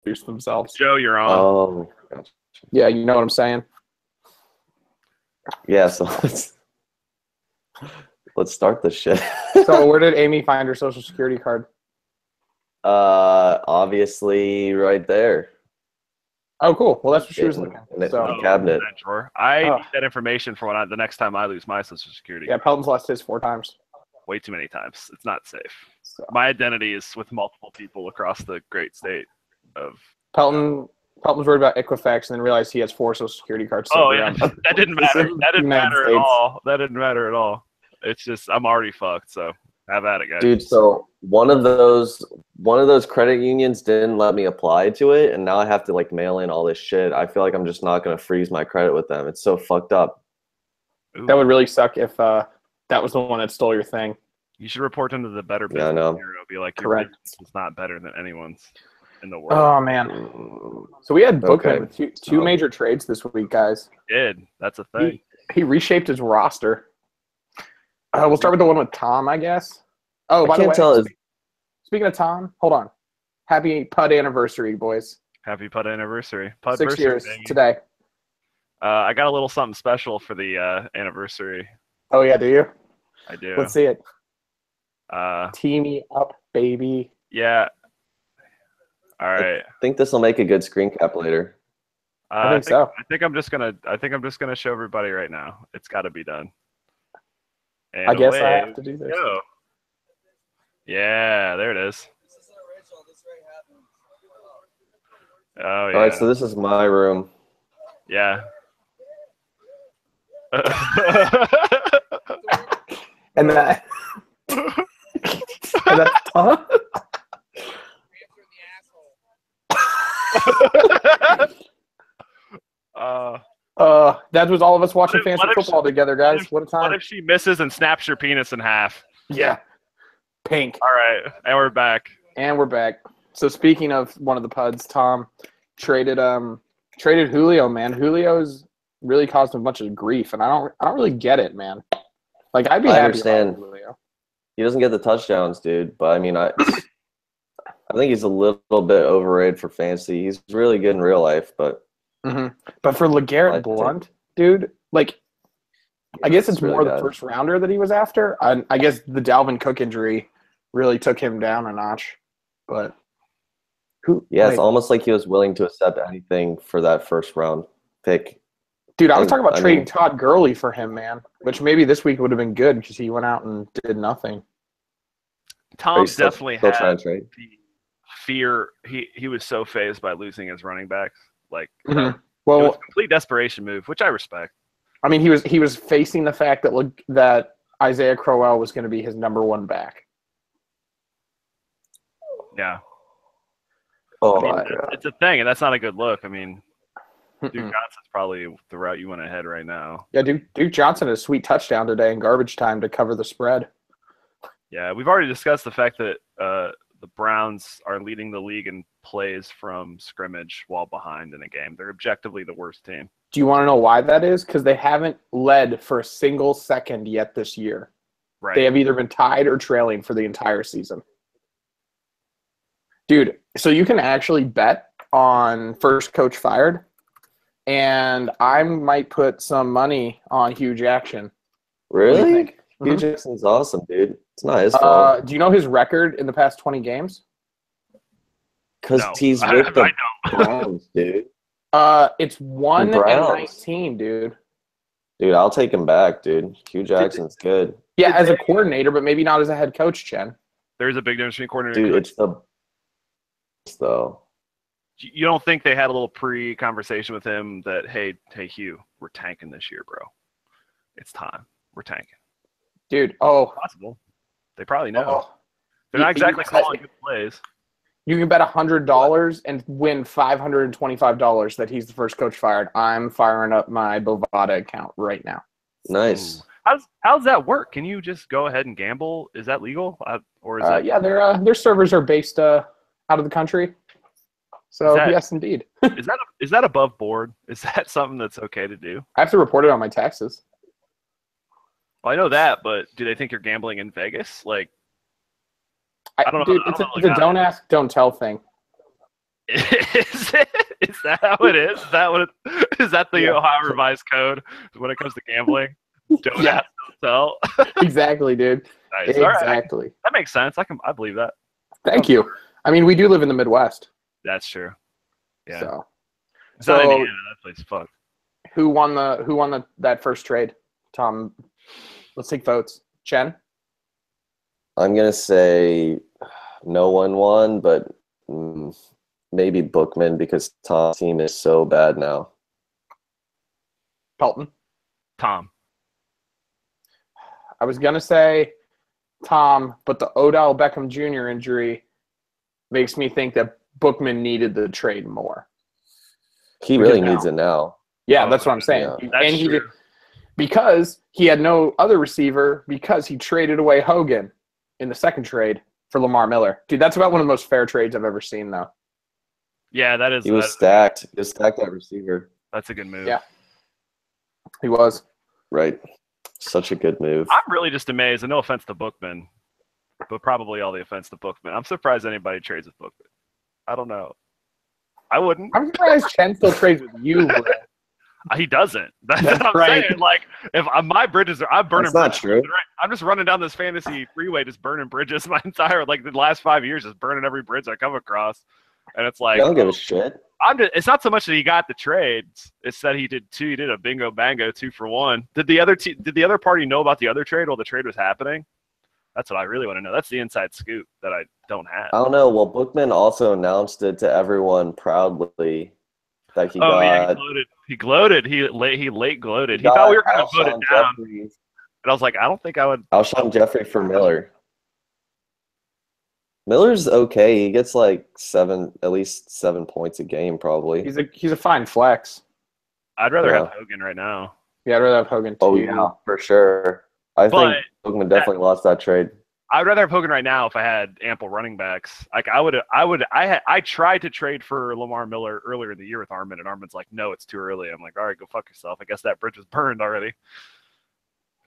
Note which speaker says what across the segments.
Speaker 1: introduce themselves.
Speaker 2: Joe, you're on.
Speaker 3: Oh, gotcha.
Speaker 1: Yeah, you know what I'm saying?
Speaker 3: Yeah, so let's start this shit.
Speaker 1: So where did Amy find her social security card?
Speaker 3: Obviously right there.
Speaker 1: Oh, cool. Well, that's what she was
Speaker 3: In-
Speaker 1: looking
Speaker 3: in the-
Speaker 1: So,
Speaker 3: in the cabinet.
Speaker 2: That drawer. I
Speaker 1: Ugh.
Speaker 2: need that information for the next time I lose my social security.
Speaker 1: yeah, Pelton's lost his 4 times.
Speaker 2: Way too many times. It's not safe.
Speaker 1: So,
Speaker 2: My identity is with multiple people across the great state of.
Speaker 1: Pelton's worried about Equifax and then realized he has 4 social security cards.
Speaker 2: Oh yeah, that didn't matter. That didn't
Speaker 1: United
Speaker 2: matter at
Speaker 1: States.
Speaker 2: all. That didn't matter at all. It's just I'm already fucked. So have at it, guys.
Speaker 3: Dude, so one of those credit unions didn't let me apply to it, and now I have to like mail in all this shit. I feel like I'm just not gonna freeze my credit with them. It's so fucked up.
Speaker 2: Ooh.
Speaker 1: That would really suck if that was the one that stole your thing.
Speaker 2: You should report them to the Better
Speaker 3: Yeah, I
Speaker 2: Business
Speaker 3: know.
Speaker 2: Bureau. Be like, your
Speaker 1: Correct.
Speaker 2: business is not better than anyone's in the world.
Speaker 1: Oh man. So we had Bookman
Speaker 3: Okay.
Speaker 1: with two major trades this week, guys.
Speaker 2: Did that's a thing.
Speaker 1: He reshaped his roster. We'll start with the one with Tom, I guess. Oh,
Speaker 3: I
Speaker 1: by the way,
Speaker 3: can't tell.
Speaker 1: speaking of Tom, hold on. Happy Pud anniversary, boys.
Speaker 2: Happy Pud anniversary. Pud
Speaker 1: 6 years
Speaker 2: baby.
Speaker 1: today.
Speaker 2: I got a little something special for the anniversary.
Speaker 1: Oh yeah, do you?
Speaker 2: I do.
Speaker 1: Let's see it.
Speaker 2: Uh,
Speaker 1: Tee me up, baby.
Speaker 2: yeah. All right.
Speaker 3: I think this will make a good screen cap later.
Speaker 1: I think so.
Speaker 2: I think I'm just gonna show everybody right now. It's got to be done. And
Speaker 1: I guess I
Speaker 2: away
Speaker 1: have to do
Speaker 2: we
Speaker 1: this.
Speaker 2: go. Yeah, there it is.
Speaker 4: This isn't original. This right happened.
Speaker 2: Oh yeah.
Speaker 3: All right, so this is my room.
Speaker 2: Yeah.
Speaker 1: And that. and that's Tom. That was all of us watching fantasy
Speaker 2: what if
Speaker 1: football together, guys. What a time.
Speaker 2: What if she misses and snaps your penis in half?
Speaker 1: Yeah. Pink.
Speaker 2: All right, and we're back.
Speaker 1: And we're back. So speaking of one of the Puds, Tom traded Julio, man. Julio's really caused him a bunch of grief, and I don't really get it, man. Like I'd be
Speaker 3: I
Speaker 1: happy
Speaker 3: understand.
Speaker 1: about Julio.
Speaker 3: He doesn't get the touchdowns, dude. But I mean, I think he's a little bit overrated for fantasy. He's really good in real life, but
Speaker 1: But for LeGarrette Blount, dude, like I guess it's
Speaker 3: really
Speaker 1: more
Speaker 3: bad.
Speaker 1: the first rounder that he was after. I guess the Dalvin Cook injury really took him down a notch. But
Speaker 3: yeah, it's
Speaker 1: wait.
Speaker 3: almost like he was willing to accept anything for that first round pick.
Speaker 1: Dude, I was talking about
Speaker 3: I
Speaker 1: trading
Speaker 3: mean-
Speaker 1: Todd Gurley for him, man. Which maybe this week would have been good because he went out and did nothing.
Speaker 2: Tom
Speaker 3: He's still
Speaker 2: definitely
Speaker 3: trying
Speaker 2: had
Speaker 3: to trade.
Speaker 2: the fear. He was so phased by losing his running backs. Like
Speaker 1: Mhm.
Speaker 2: it was
Speaker 1: Well,
Speaker 2: a complete desperation move, which I respect.
Speaker 1: I mean, he was facing the fact that Isaiah Crowell was going to be his number one back.
Speaker 2: Yeah,
Speaker 3: Oh,
Speaker 2: I mean,
Speaker 3: my God.
Speaker 2: it's a thing, and that's not a good look. I mean, Duke
Speaker 1: Mm-mm.
Speaker 2: Johnson's probably the route you want to head right now.
Speaker 1: Yeah, Duke Johnson had a sweet touchdown today in garbage time to cover the spread.
Speaker 2: Yeah, we've already discussed the fact that the Browns are leading the league in plays from scrimmage while behind in a game. They're objectively the worst team.
Speaker 1: Do you want to know why that is? Because they haven't led for a single second yet this year.
Speaker 2: Right.
Speaker 1: They have either been tied or trailing for the entire season. Dude, so you can actually bet on first coach fired, and I might put some money on Hugh Jackson. What do you
Speaker 3: Really?
Speaker 1: think?
Speaker 3: Hugh
Speaker 1: Mhm.
Speaker 3: Jackson's awesome, dude. It's not his fault.
Speaker 1: Do you know his record in the past 20 games?
Speaker 3: Because
Speaker 2: No,
Speaker 3: he's
Speaker 2: I
Speaker 3: with the
Speaker 2: don't.
Speaker 3: Browns, dude.
Speaker 1: It's 1
Speaker 3: The
Speaker 1: and
Speaker 3: Browns.
Speaker 1: 19, dude.
Speaker 3: Dude, I'll take him back, dude. Hugh Jackson's good.
Speaker 1: Yeah, as a coordinator, but maybe not as a head coach, Chen.
Speaker 2: There's a big difference between coordinator and
Speaker 3: Dude,
Speaker 2: coach.
Speaker 3: it's the though.
Speaker 2: You don't think they had a little pre-conversation with him that, hey, Hugh, we're tanking this year, bro. It's time. We're tanking.
Speaker 1: Dude,
Speaker 2: Possible. They probably know. They're not exactly calling good plays.
Speaker 1: you can bet $100 and win $525 that he's the first coach fired. I'm firing up my Bovada account right now.
Speaker 3: Nice.
Speaker 2: How's that work? Can you just go ahead and gamble? Is that legal? Or is that
Speaker 1: Yeah, their servers are based out of the country. So yes, indeed.
Speaker 2: is that above board? Is that something that's okay to do?
Speaker 1: I have to report it on my taxes.
Speaker 2: Well, I know that, but do they think you're gambling in Vegas? Like, I don't know.
Speaker 1: Dude,
Speaker 2: I
Speaker 1: it's
Speaker 2: don't
Speaker 1: a
Speaker 2: know
Speaker 1: don't ask, don't tell thing.
Speaker 2: Is it? Is that how it is? Is that what? Is that the Ohio Revised Code when it comes to gambling? Don't
Speaker 1: Yeah.
Speaker 2: ask, don't tell.
Speaker 1: Exactly, dude.
Speaker 2: Nice. All right.
Speaker 1: Exactly.
Speaker 2: That makes sense. I believe that.
Speaker 1: Thank you. I mean, we do live in the Midwest.
Speaker 2: That's true. Yeah.
Speaker 1: So,
Speaker 2: It's not Indiana. That place is fucked.
Speaker 1: who won that first trade? Tom, let's take votes. Chen?
Speaker 3: I'm gonna say no one won, but maybe Bookman because Tom's team is so bad now.
Speaker 1: Pelton?
Speaker 2: Tom.
Speaker 1: I was gonna say Tom, but the Odell Beckham Jr. injury makes me think that Bookman needed the trade more.
Speaker 3: He really needs it now.
Speaker 1: Yeah, that's what I'm saying.
Speaker 3: Yeah.
Speaker 2: That's true.
Speaker 1: Because he had no other receiver because he traded away Hogan in the second trade for Lamar Miller. Dude, that's about one of the most fair trades I've ever seen, though.
Speaker 2: Yeah, that is.
Speaker 3: He was stacked. He was stacked at receiver.
Speaker 2: That's a good move.
Speaker 1: Yeah. He was.
Speaker 3: Right. Such a good move.
Speaker 2: I'm really just amazed, and no offense to Bookman, but probably all the offense to Bookman. I'm surprised anybody trades with Bookman. I don't know. I wouldn't.
Speaker 1: I'm surprised Chen still trades with you, bro.
Speaker 2: He doesn't. That's what I'm
Speaker 1: right.
Speaker 2: saying. Like, if my bridges are, I'm burning.
Speaker 3: That's not
Speaker 2: bridges.
Speaker 3: true.
Speaker 2: I'm just running down this fantasy freeway, just burning bridges my entire the last 5 years, just burning every bridge I come across. And it's like,
Speaker 3: I don't give a shit.
Speaker 2: It's not so much that he got the trades; it's that he did two. He did a bingo bango 2 for 1. Did the other party know about the other trade while the trade was happening? That's what I really want to know. That's the inside scoop that I don't have.
Speaker 3: I don't know. Well, Bookman also announced it to everyone proudly that he got.
Speaker 2: Yeah, he gloated. He late gloated. He thought we were going to vote it down. And I was like, I don't think I would.
Speaker 3: Alshon Jeffrey for Miller. Miller's okay. He gets like at least 7 points a game, probably.
Speaker 1: He's a fine flex.
Speaker 2: I'd rather have Hogan right now.
Speaker 1: Yeah, I'd rather have Hogan too.
Speaker 3: Oh yeah, for sure. I think Bookman definitely lost that trade.
Speaker 2: I'd rather have Hogan right now if I had ample running backs. Like I tried to trade for Lamar Miller earlier in the year with Armin, and Armin's like, no, it's too early. I'm like, all right, go fuck yourself. I guess that bridge was burned already.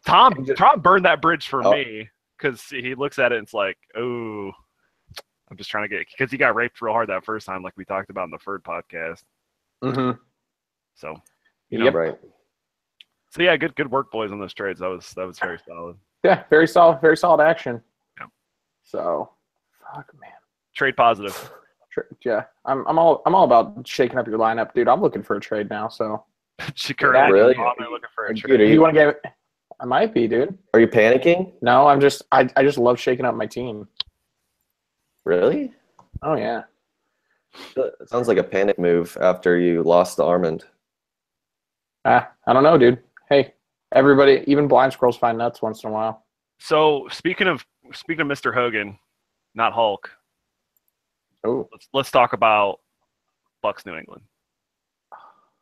Speaker 2: Tom burned that bridge for me because he looks at it and it's like, oh, I'm just trying to get, because he got raped real hard that first time, like we talked about in the third podcast.
Speaker 1: Mm-hmm.
Speaker 2: So,
Speaker 3: right.
Speaker 2: So yeah, good work, boys, on those trades. That was very solid.
Speaker 1: Yeah, very solid action.
Speaker 2: Yeah.
Speaker 1: So, fuck, man.
Speaker 2: Trade positive.
Speaker 1: Yeah, I'm all about shaking up your lineup, dude. I'm looking for a trade now. So,
Speaker 3: really
Speaker 2: looking for a
Speaker 1: dude,
Speaker 2: trade.
Speaker 1: you want to get? I might be, dude.
Speaker 3: Are you panicking?
Speaker 1: No, I just love shaking up my team.
Speaker 3: Really?
Speaker 1: Oh yeah.
Speaker 3: It sounds like a panic move after you lost to Armand.
Speaker 1: I don't know, dude. Hey, everybody, even blind squirrels find nuts once in a while.
Speaker 2: So speaking of Mr. Hogan, not Hulk.
Speaker 1: Oh,
Speaker 2: let's talk about Bucks New England.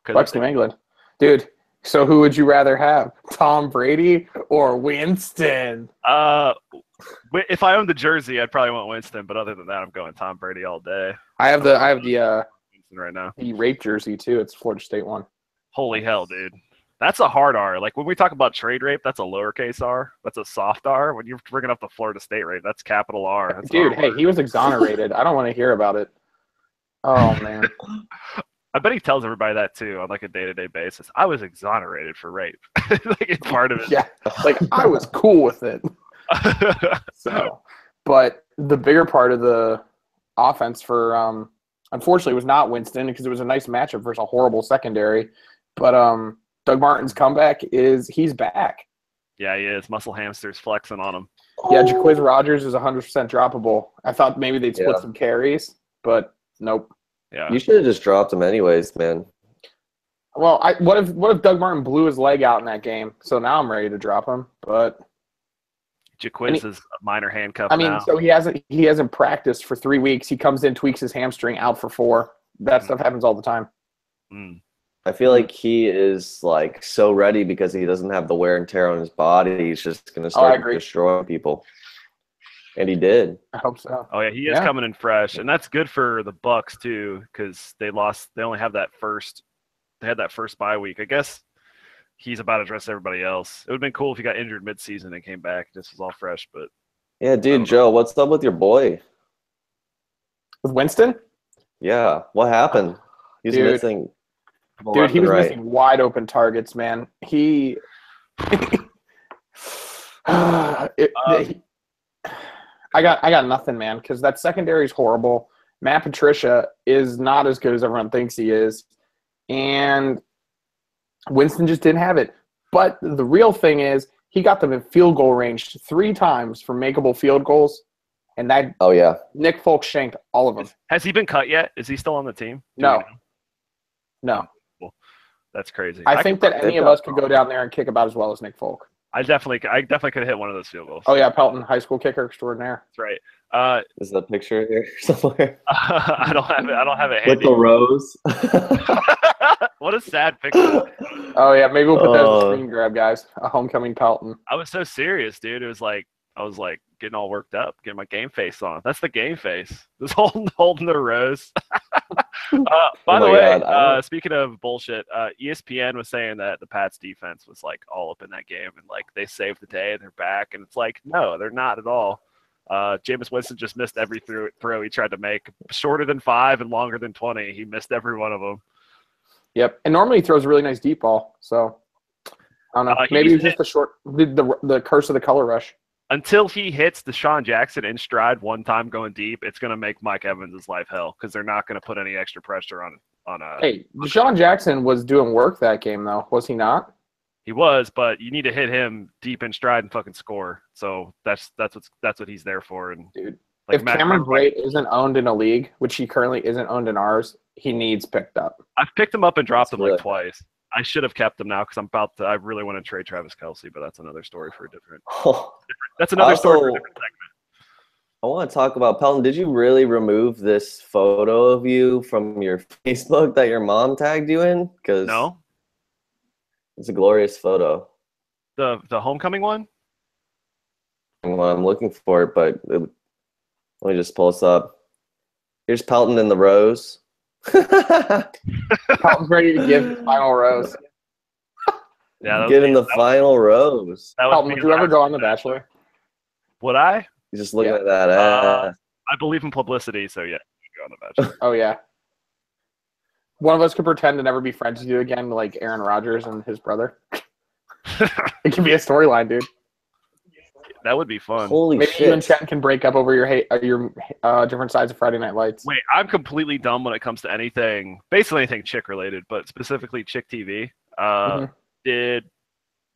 Speaker 1: Bucks New England, dude. So who would you rather have, Tom Brady or Winston?
Speaker 2: If I owned the jersey, I'd probably want Winston. But other than that, I'm going Tom Brady all day.
Speaker 1: I have the
Speaker 2: Winston right now.
Speaker 1: The rape jersey too. It's Florida State one.
Speaker 2: Holy hell, dude. That's a hard R. Like when we talk about trade rape, that's a lowercase r. That's a soft R. When you're bringing up the Florida State rape, that's capital R. That's
Speaker 1: dude, hey, he was exonerated. I don't want to hear about it. Oh man.
Speaker 2: I bet he tells everybody that too on like a day-to-day basis. I was exonerated for rape. Like it's part of it.
Speaker 1: Yeah, like I was cool with it. So, but the bigger part of the offense for unfortunately was not Winston because it was a nice matchup versus a horrible secondary. But Doug Martin's comeback he's back.
Speaker 2: Yeah, he is. Muscle hamsters flexing on him.
Speaker 1: Yeah, Jaquiz Rogers is 100% droppable. I thought maybe they'd split some carries, but nope.
Speaker 2: Yeah,
Speaker 3: you should have just dropped him anyways, man.
Speaker 1: Well, what if Doug Martin blew his leg out in that game? So now I'm ready to drop him, but
Speaker 2: Jaquiz is a minor handcuff.
Speaker 1: I mean,
Speaker 2: now.
Speaker 1: so he hasn't practiced for 3 weeks. He comes in, tweaks his hamstring, out for 4. That stuff happens all the time.
Speaker 3: I feel like he is like so ready because he doesn't have the wear and tear on his body. He's just going to start destroying people. And he did.
Speaker 1: I hope so.
Speaker 2: Oh yeah, he is coming in fresh, and that's good for the Bucks too because they only have that first. They had that first bye week. I guess he's about to dress everybody else. It would have been cool if he got injured mid-season and came back. This was all fresh, but
Speaker 3: yeah, dude, Joe, what's up with your boy?
Speaker 1: With Winston?
Speaker 3: Yeah. What happened? He's
Speaker 1: Dude.
Speaker 3: missing.
Speaker 1: Dude, he was missing wide open targets, man. I got nothing, man, because that secondary is horrible. Matt Patricia is not as good as everyone thinks he is, and Winston just didn't have it. But the real thing is, he got them in field goal range 3 times for makeable field goals, and that Nick Folk shanked all of them.
Speaker 2: Has he been cut yet? Is he still on the team?
Speaker 1: No.
Speaker 2: Cool. That's crazy.
Speaker 1: I think that any of us could go down there and kick about as well as Nick Folk.
Speaker 2: I definitely could have hit one of those field goals.
Speaker 1: Oh yeah, Pelton, high school kicker extraordinaire.
Speaker 2: That's right.
Speaker 3: Is that picture here somewhere?
Speaker 2: I don't have it handy.
Speaker 3: With the rose.
Speaker 2: What a sad picture.
Speaker 1: Oh yeah, maybe we'll put that as a screen grab, guys. A homecoming Pelton.
Speaker 2: I was so serious, dude. It was like I was like getting all worked up, getting my game face on. That's the game face. This holding the rose. By the way, speaking of bullshit, ESPN was saying that the Pats defense was like all up in that game and like they saved the day and they're back, and it's like no, they're not at all. Jameis Winston just missed every throw he tried to make, shorter than 5 and longer than 20. He missed every one of them.
Speaker 1: Yep, and normally he throws a really nice deep ball. So I don't know. Maybe it's just the curse of the color rush.
Speaker 2: Until he hits Deshaun Jackson in stride one time going deep, it's going to make Mike Evans' life hell because they're not going to put any extra pressure on. Hey, Deshaun Jackson was doing work that game though, was he not? He was, but you need to hit him deep in stride and fucking score. So that's what he's there for. And dude, like if Cameron Brate isn't owned in a league, which he currently isn't owned in ours, he needs picked up. I've picked him up and dropped him like twice. I should have kept him now because I really want to trade Travis Kelce, but that's another story for a different. That's another story for a different segment.
Speaker 3: I want to talk about Pelton. Did you really remove this photo of you from your Facebook that your mom tagged you in? Because
Speaker 2: no,
Speaker 3: it's a glorious photo.
Speaker 2: The homecoming one.
Speaker 3: Well, I'm looking for it, but let me just pull this up. Here's Pelton in the rose.
Speaker 1: Pelton's ready to give the final rose.
Speaker 3: Yeah, giving the final rose.
Speaker 1: Pelton, would you ever go on The Bachelor?
Speaker 2: Would I?
Speaker 3: You're just looking at that ass.
Speaker 2: I believe in publicity, so yeah, go on The Bachelor.
Speaker 1: Oh yeah. One of us could pretend to never be friends with you again, like Aaron Rodgers and his brother. It can be a storyline, dude.
Speaker 2: That would be fun.
Speaker 3: Holy
Speaker 1: Maybe
Speaker 3: shit.
Speaker 1: you and Chen can break up over your different sides of Friday Night Lights.
Speaker 2: Wait, I'm completely dumb when it comes to anything, basically anything chick related, but specifically chick TV. Did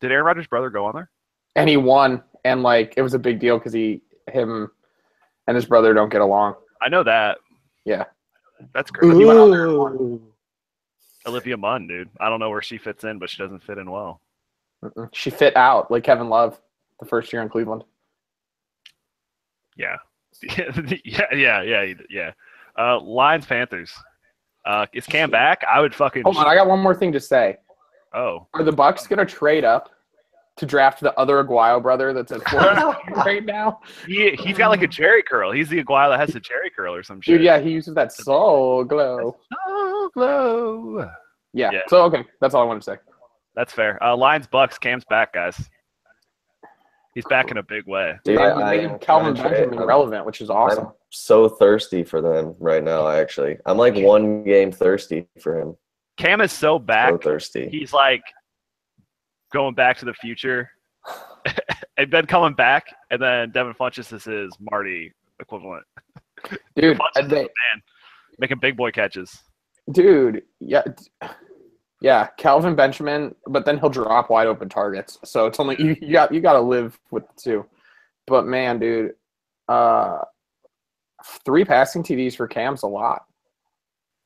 Speaker 2: Aaron Rodgers' brother go on there?
Speaker 1: And he won, and like it was a big deal because him and his brother don't get along.
Speaker 2: I know that.
Speaker 1: Yeah,
Speaker 2: that's crazy.
Speaker 1: He went on there and won.
Speaker 2: Olivia Munn, dude. I don't know where she fits in, but she doesn't fit in well.
Speaker 1: She fit out like Kevin Love the first year in Cleveland.
Speaker 2: Yeah. Yeah. Lions Panthers. Is Cam back? I would fucking.
Speaker 1: Hold on, I got one more thing to say.
Speaker 2: Oh.
Speaker 1: Are the Bucs gonna trade up to draft the other Aguayo brother that's at Florida right now?
Speaker 2: He's got like a Jerry curl. He's the Aguayo that has the Jerry curl or some shit.
Speaker 1: Dude, yeah, he uses that Soul Glow.
Speaker 2: Soul Glow.
Speaker 1: Yeah. So okay, that's all I wanted to say.
Speaker 2: That's fair. Lions Bucks. Cam's back, guys. He's back in a big way.
Speaker 3: Dude,
Speaker 1: he made Calvin Benjamin relevant, which is awesome.
Speaker 3: I'm so thirsty for them right now, actually. I'm like one game thirsty for him.
Speaker 2: Cam is so back.
Speaker 3: So thirsty.
Speaker 2: He's like going back to the future. And then coming back, and then Devin Funchess is his Marty equivalent.
Speaker 1: Dude,
Speaker 2: man, making big boy catches.
Speaker 1: Dude, yeah, Calvin Benjamin, but then he'll drop wide open targets. So it's only you got to live with the two. But man, dude, 3 passing TDs for Cam's a lot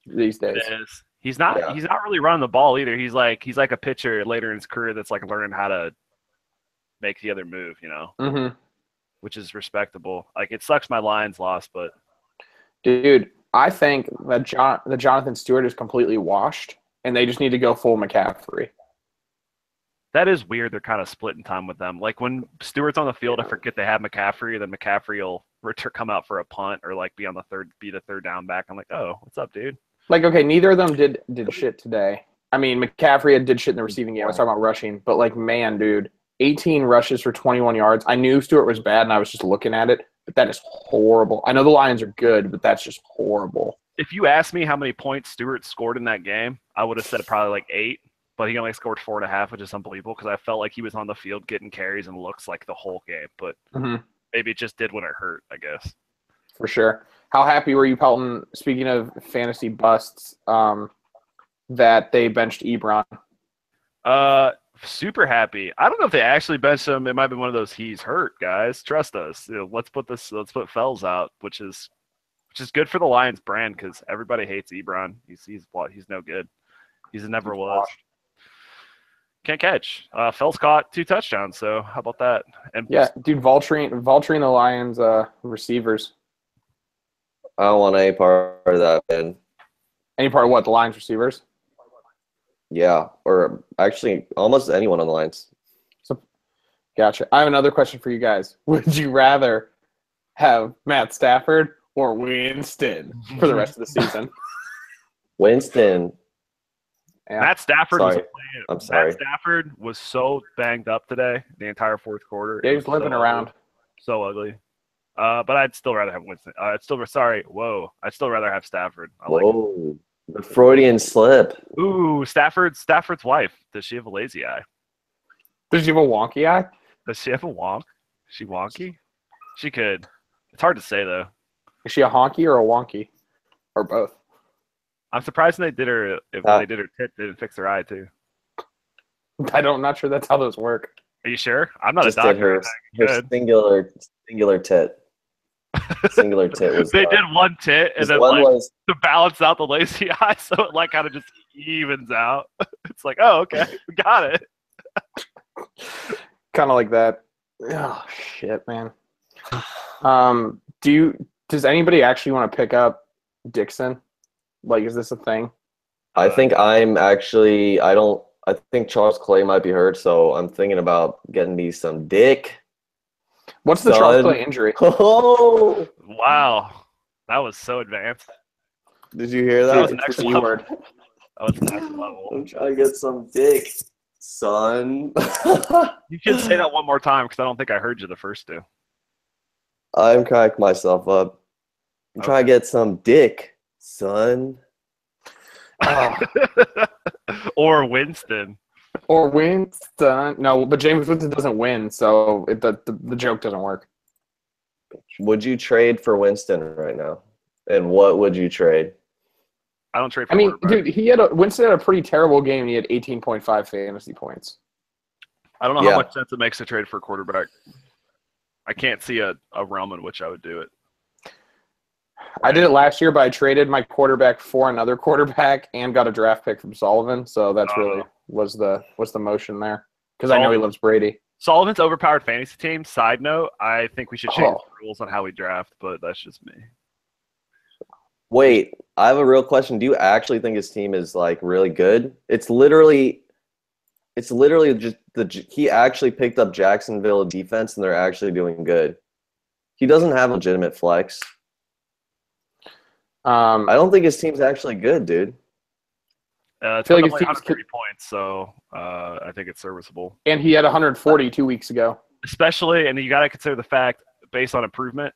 Speaker 1: these days.
Speaker 2: It is. He's not really running the ball either. He's like a pitcher later in his career that's like learning how to make the other move, you know, which is respectable. Like it sucks my Lions lost, but
Speaker 1: dude, I think that Jonathan Stewart is completely washed. And they just need to go full McCaffrey.
Speaker 2: That is weird. They're kind of splitting time with them. Like when Stewart's on the field, I forget they have McCaffrey. Then McCaffrey will come out for a punt or like be the third down back. I'm like, oh, what's up, dude? Like, okay, neither of them did shit today. I mean, McCaffrey did shit in the receiving game. I was talking about rushing, but like, man, dude, 18 rushes for 21 yards. I knew Stewart was bad, and I was just looking at it, but that is horrible. I know the Lions are good, but that's just horrible. if you asked me how many points Stewart scored in that game, I would have said probably like 8, but he only scored 4.5, which is unbelievable because I felt like he was on the field getting carries and looks like the whole game. But maybe it just did when it hurt, I guess.
Speaker 1: For sure. How happy were you, Pelton, speaking of fantasy busts, that they benched Ebron?
Speaker 2: Super happy. I don't know if they actually benched him. It might be one of those he's hurt guys. Trust us. Let's put Fells out, which is good for the Lions brand because everybody hates Ebron. He's no good. He's never was. Can't catch. Fells caught 2 touchdowns, so how about that? And
Speaker 1: yeah, dude, vulturing the Lions receivers.
Speaker 3: I don't want any part of that, man.
Speaker 1: Any part of what? The Lions receivers?
Speaker 3: Yeah, or actually almost anyone on the Lions.
Speaker 1: So, gotcha. I have another question for you guys. Would you rather have Matt Stafford or Winston for the rest of the season?
Speaker 3: Winston.
Speaker 1: Yeah.
Speaker 2: Matt Stafford
Speaker 3: I'm sorry.
Speaker 2: Matt Stafford was so banged up today, the entire fourth quarter.
Speaker 1: Yeah, he's limping around.
Speaker 2: So ugly. But I'd still rather have Winston. I'd still rather have Stafford.
Speaker 3: Whoa. The Freudian slip.
Speaker 2: Ooh, Stafford's wife. Does she have a lazy eye?
Speaker 1: Does she have a wonky eye?
Speaker 2: Does she have a wonk? Is she wonky? She could. It's hard to say though.
Speaker 1: Is she a honky or a wonky? Or both?
Speaker 2: I'm surprised when they did her tit, they didn't fix her eye too.
Speaker 1: I'm not sure that's how those work.
Speaker 2: Are you sure? I'm not
Speaker 3: Just
Speaker 2: a doctor.
Speaker 3: her singular tit. Singular tit was.
Speaker 2: They did one tit and then to balance out the lazy eye, so it like kind of just evens out. It's like, oh, okay, we got it.
Speaker 1: Kind of like that. Oh shit, man. Does anybody actually want to pick up Dixon? Like, is this a thing?
Speaker 3: I think I think Charles Clay might be hurt, so I'm thinking about getting me some dick.
Speaker 1: What's the Charles Clay injury?
Speaker 3: Oh,
Speaker 2: wow, that was so advanced.
Speaker 3: Did you hear that?
Speaker 2: That was next level.
Speaker 1: Word.
Speaker 2: That was next level.
Speaker 3: I'm trying to get some dick, son.
Speaker 2: You should say that one more time because I don't think I heard you the first 2.
Speaker 3: I'm cracking myself up. I'm trying to get some dick, son.
Speaker 2: Or Winston.
Speaker 1: Or Winston. No, but James Winston doesn't win, so the joke doesn't work.
Speaker 3: Would you trade for Winston right now? And what would you trade?
Speaker 2: I don't trade for
Speaker 1: dude, Winston had a pretty terrible game, and he had 18.5 fantasy points.
Speaker 2: I don't know how much sense it makes to trade for a quarterback. I can't see a realm in which I would do it.
Speaker 1: I did it last year, but I traded my quarterback for another quarterback and got a draft pick from Sullivan. So that's really was the motion there because I know he loves Brady.
Speaker 2: Sullivan's overpowered fantasy team. Side note: I think we should change the rules on how we draft, but that's just me.
Speaker 3: Wait, I have a real question. Do you actually think his team is like really good? It's literally just he actually picked up Jacksonville defense and they're actually doing good. He doesn't have legitimate flex. I don't think his team's actually good, dude.
Speaker 2: I feel like his team's 130 points, so I think it's serviceable.
Speaker 1: And he had 140 2 weeks ago.
Speaker 2: Especially, and you got to consider the fact, based on improvement,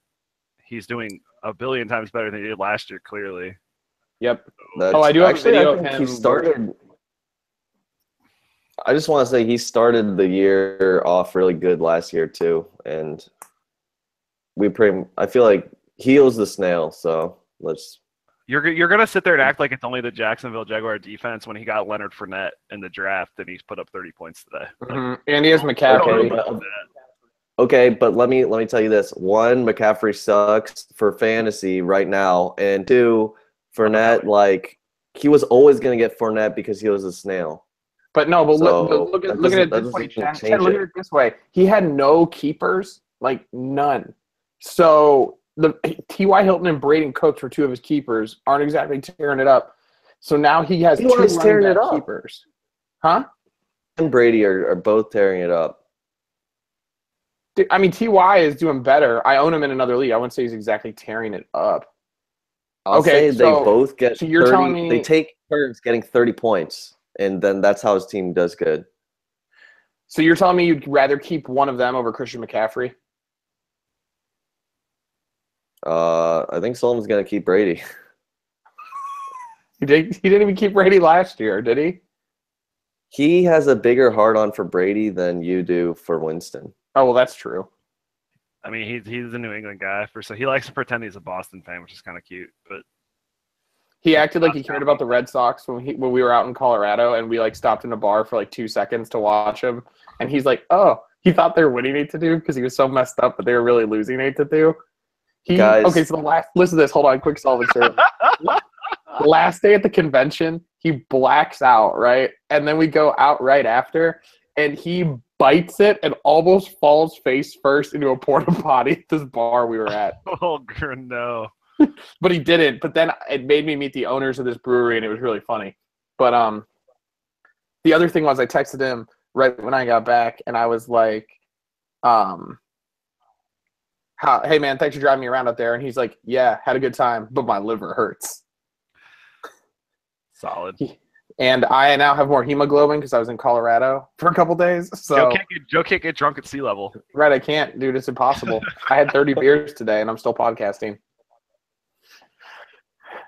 Speaker 2: he's doing a billion times better than he did last year, clearly.
Speaker 1: Yep. I do have a video of him.
Speaker 3: He started. I just want to say he started the year off really good last year too, and I feel like he owes the snail. So let's.
Speaker 2: You're gonna sit there and act like it's only the Jacksonville Jaguar defense when he got Leonard Fournette in the draft and he's put up 30 points today.
Speaker 1: And he has McCaffrey.
Speaker 3: Okay, but let me tell you this: one, McCaffrey sucks for fantasy right now, and 2, Fournette, like he was always gonna get Fournette because he was a snail.
Speaker 1: But no, but look at it this way. Look at it this way. He had no keepers, like none. So the T.Y. Hilton and Braden Cooks were 2 of his keepers, aren't exactly tearing it up. So now he has 2 tearing it up keepers. Huh?
Speaker 3: And Brady are both tearing it up.
Speaker 1: Dude, I mean, T.Y. is doing better. I own him in another league. I wouldn't say he's exactly tearing it up.
Speaker 3: I'll say they both get 30.
Speaker 1: You're telling me,
Speaker 3: they take turns getting 30 points, and then that's how his team does good.
Speaker 1: So you're telling me you'd rather keep one of them over Christian McCaffrey?
Speaker 3: I think Sullivan's going to keep Brady.
Speaker 1: He didn't even keep Brady last year, did he?
Speaker 3: He has a bigger hard-on for Brady than you do for Winston.
Speaker 1: Oh, well, that's true.
Speaker 2: I mean, he's a New England guy, so he likes to pretend he's a Boston fan, which is kind of cute. But
Speaker 1: he acted like he cared about the Red Sox when we were out in Colorado, and we like stopped in a bar for like 2 seconds to watch him, and he's like, "Oh, he thought they were winning 8-2 because he was so messed up, but they were really losing 8-2."
Speaker 3: Guys.
Speaker 1: Okay, so listen to this. Hold on, quick solve and last day at the convention, he blacks out, right, and then we go out right after, and he bites it and almost falls face first into a porta potty at this bar we were at.
Speaker 2: Oh no!
Speaker 1: But he didn't. But then it made me meet the owners of this brewery, and it was really funny. But the other thing was I texted him right when I got back, and I was like, hey man, thanks for driving me around out there. And he's like, yeah, had a good time, but my liver hurts.
Speaker 2: Solid.
Speaker 1: And I now have more hemoglobin because I was in Colorado for a couple days. So
Speaker 2: Joe can't get drunk at sea level.
Speaker 1: Right, I can't, dude. It's impossible. I had 30 beers today, and I'm still podcasting.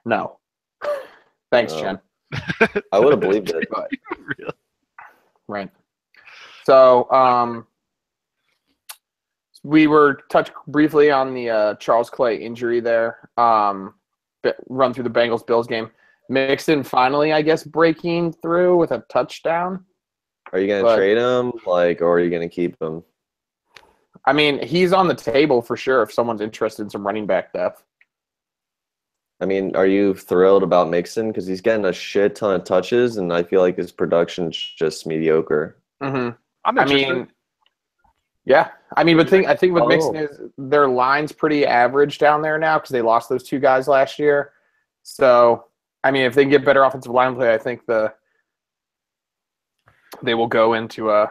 Speaker 1: No. Thanks, Chen.
Speaker 3: I would have believed it.
Speaker 1: But,
Speaker 2: Really?
Speaker 1: right. So, we were touched briefly on the Charles Clay injury there. Run through the Bengals-Bills game. Mixon finally, I guess, breaking through with a touchdown.
Speaker 3: Are you going to trade him, or are you going to keep him?
Speaker 1: I mean, he's on the table for sure if someone's interested in some running back depth.
Speaker 3: I mean, are you thrilled about Mixon? Because he's getting a shit ton of touches, and I feel like his production's just mediocre.
Speaker 1: Mm-hmm.
Speaker 2: I mean,
Speaker 1: yeah. I mean, but I think with Mixon is their line's pretty average down there now because they lost those 2 guys last year. So, I mean, if they can get better offensive line play, I think they will go into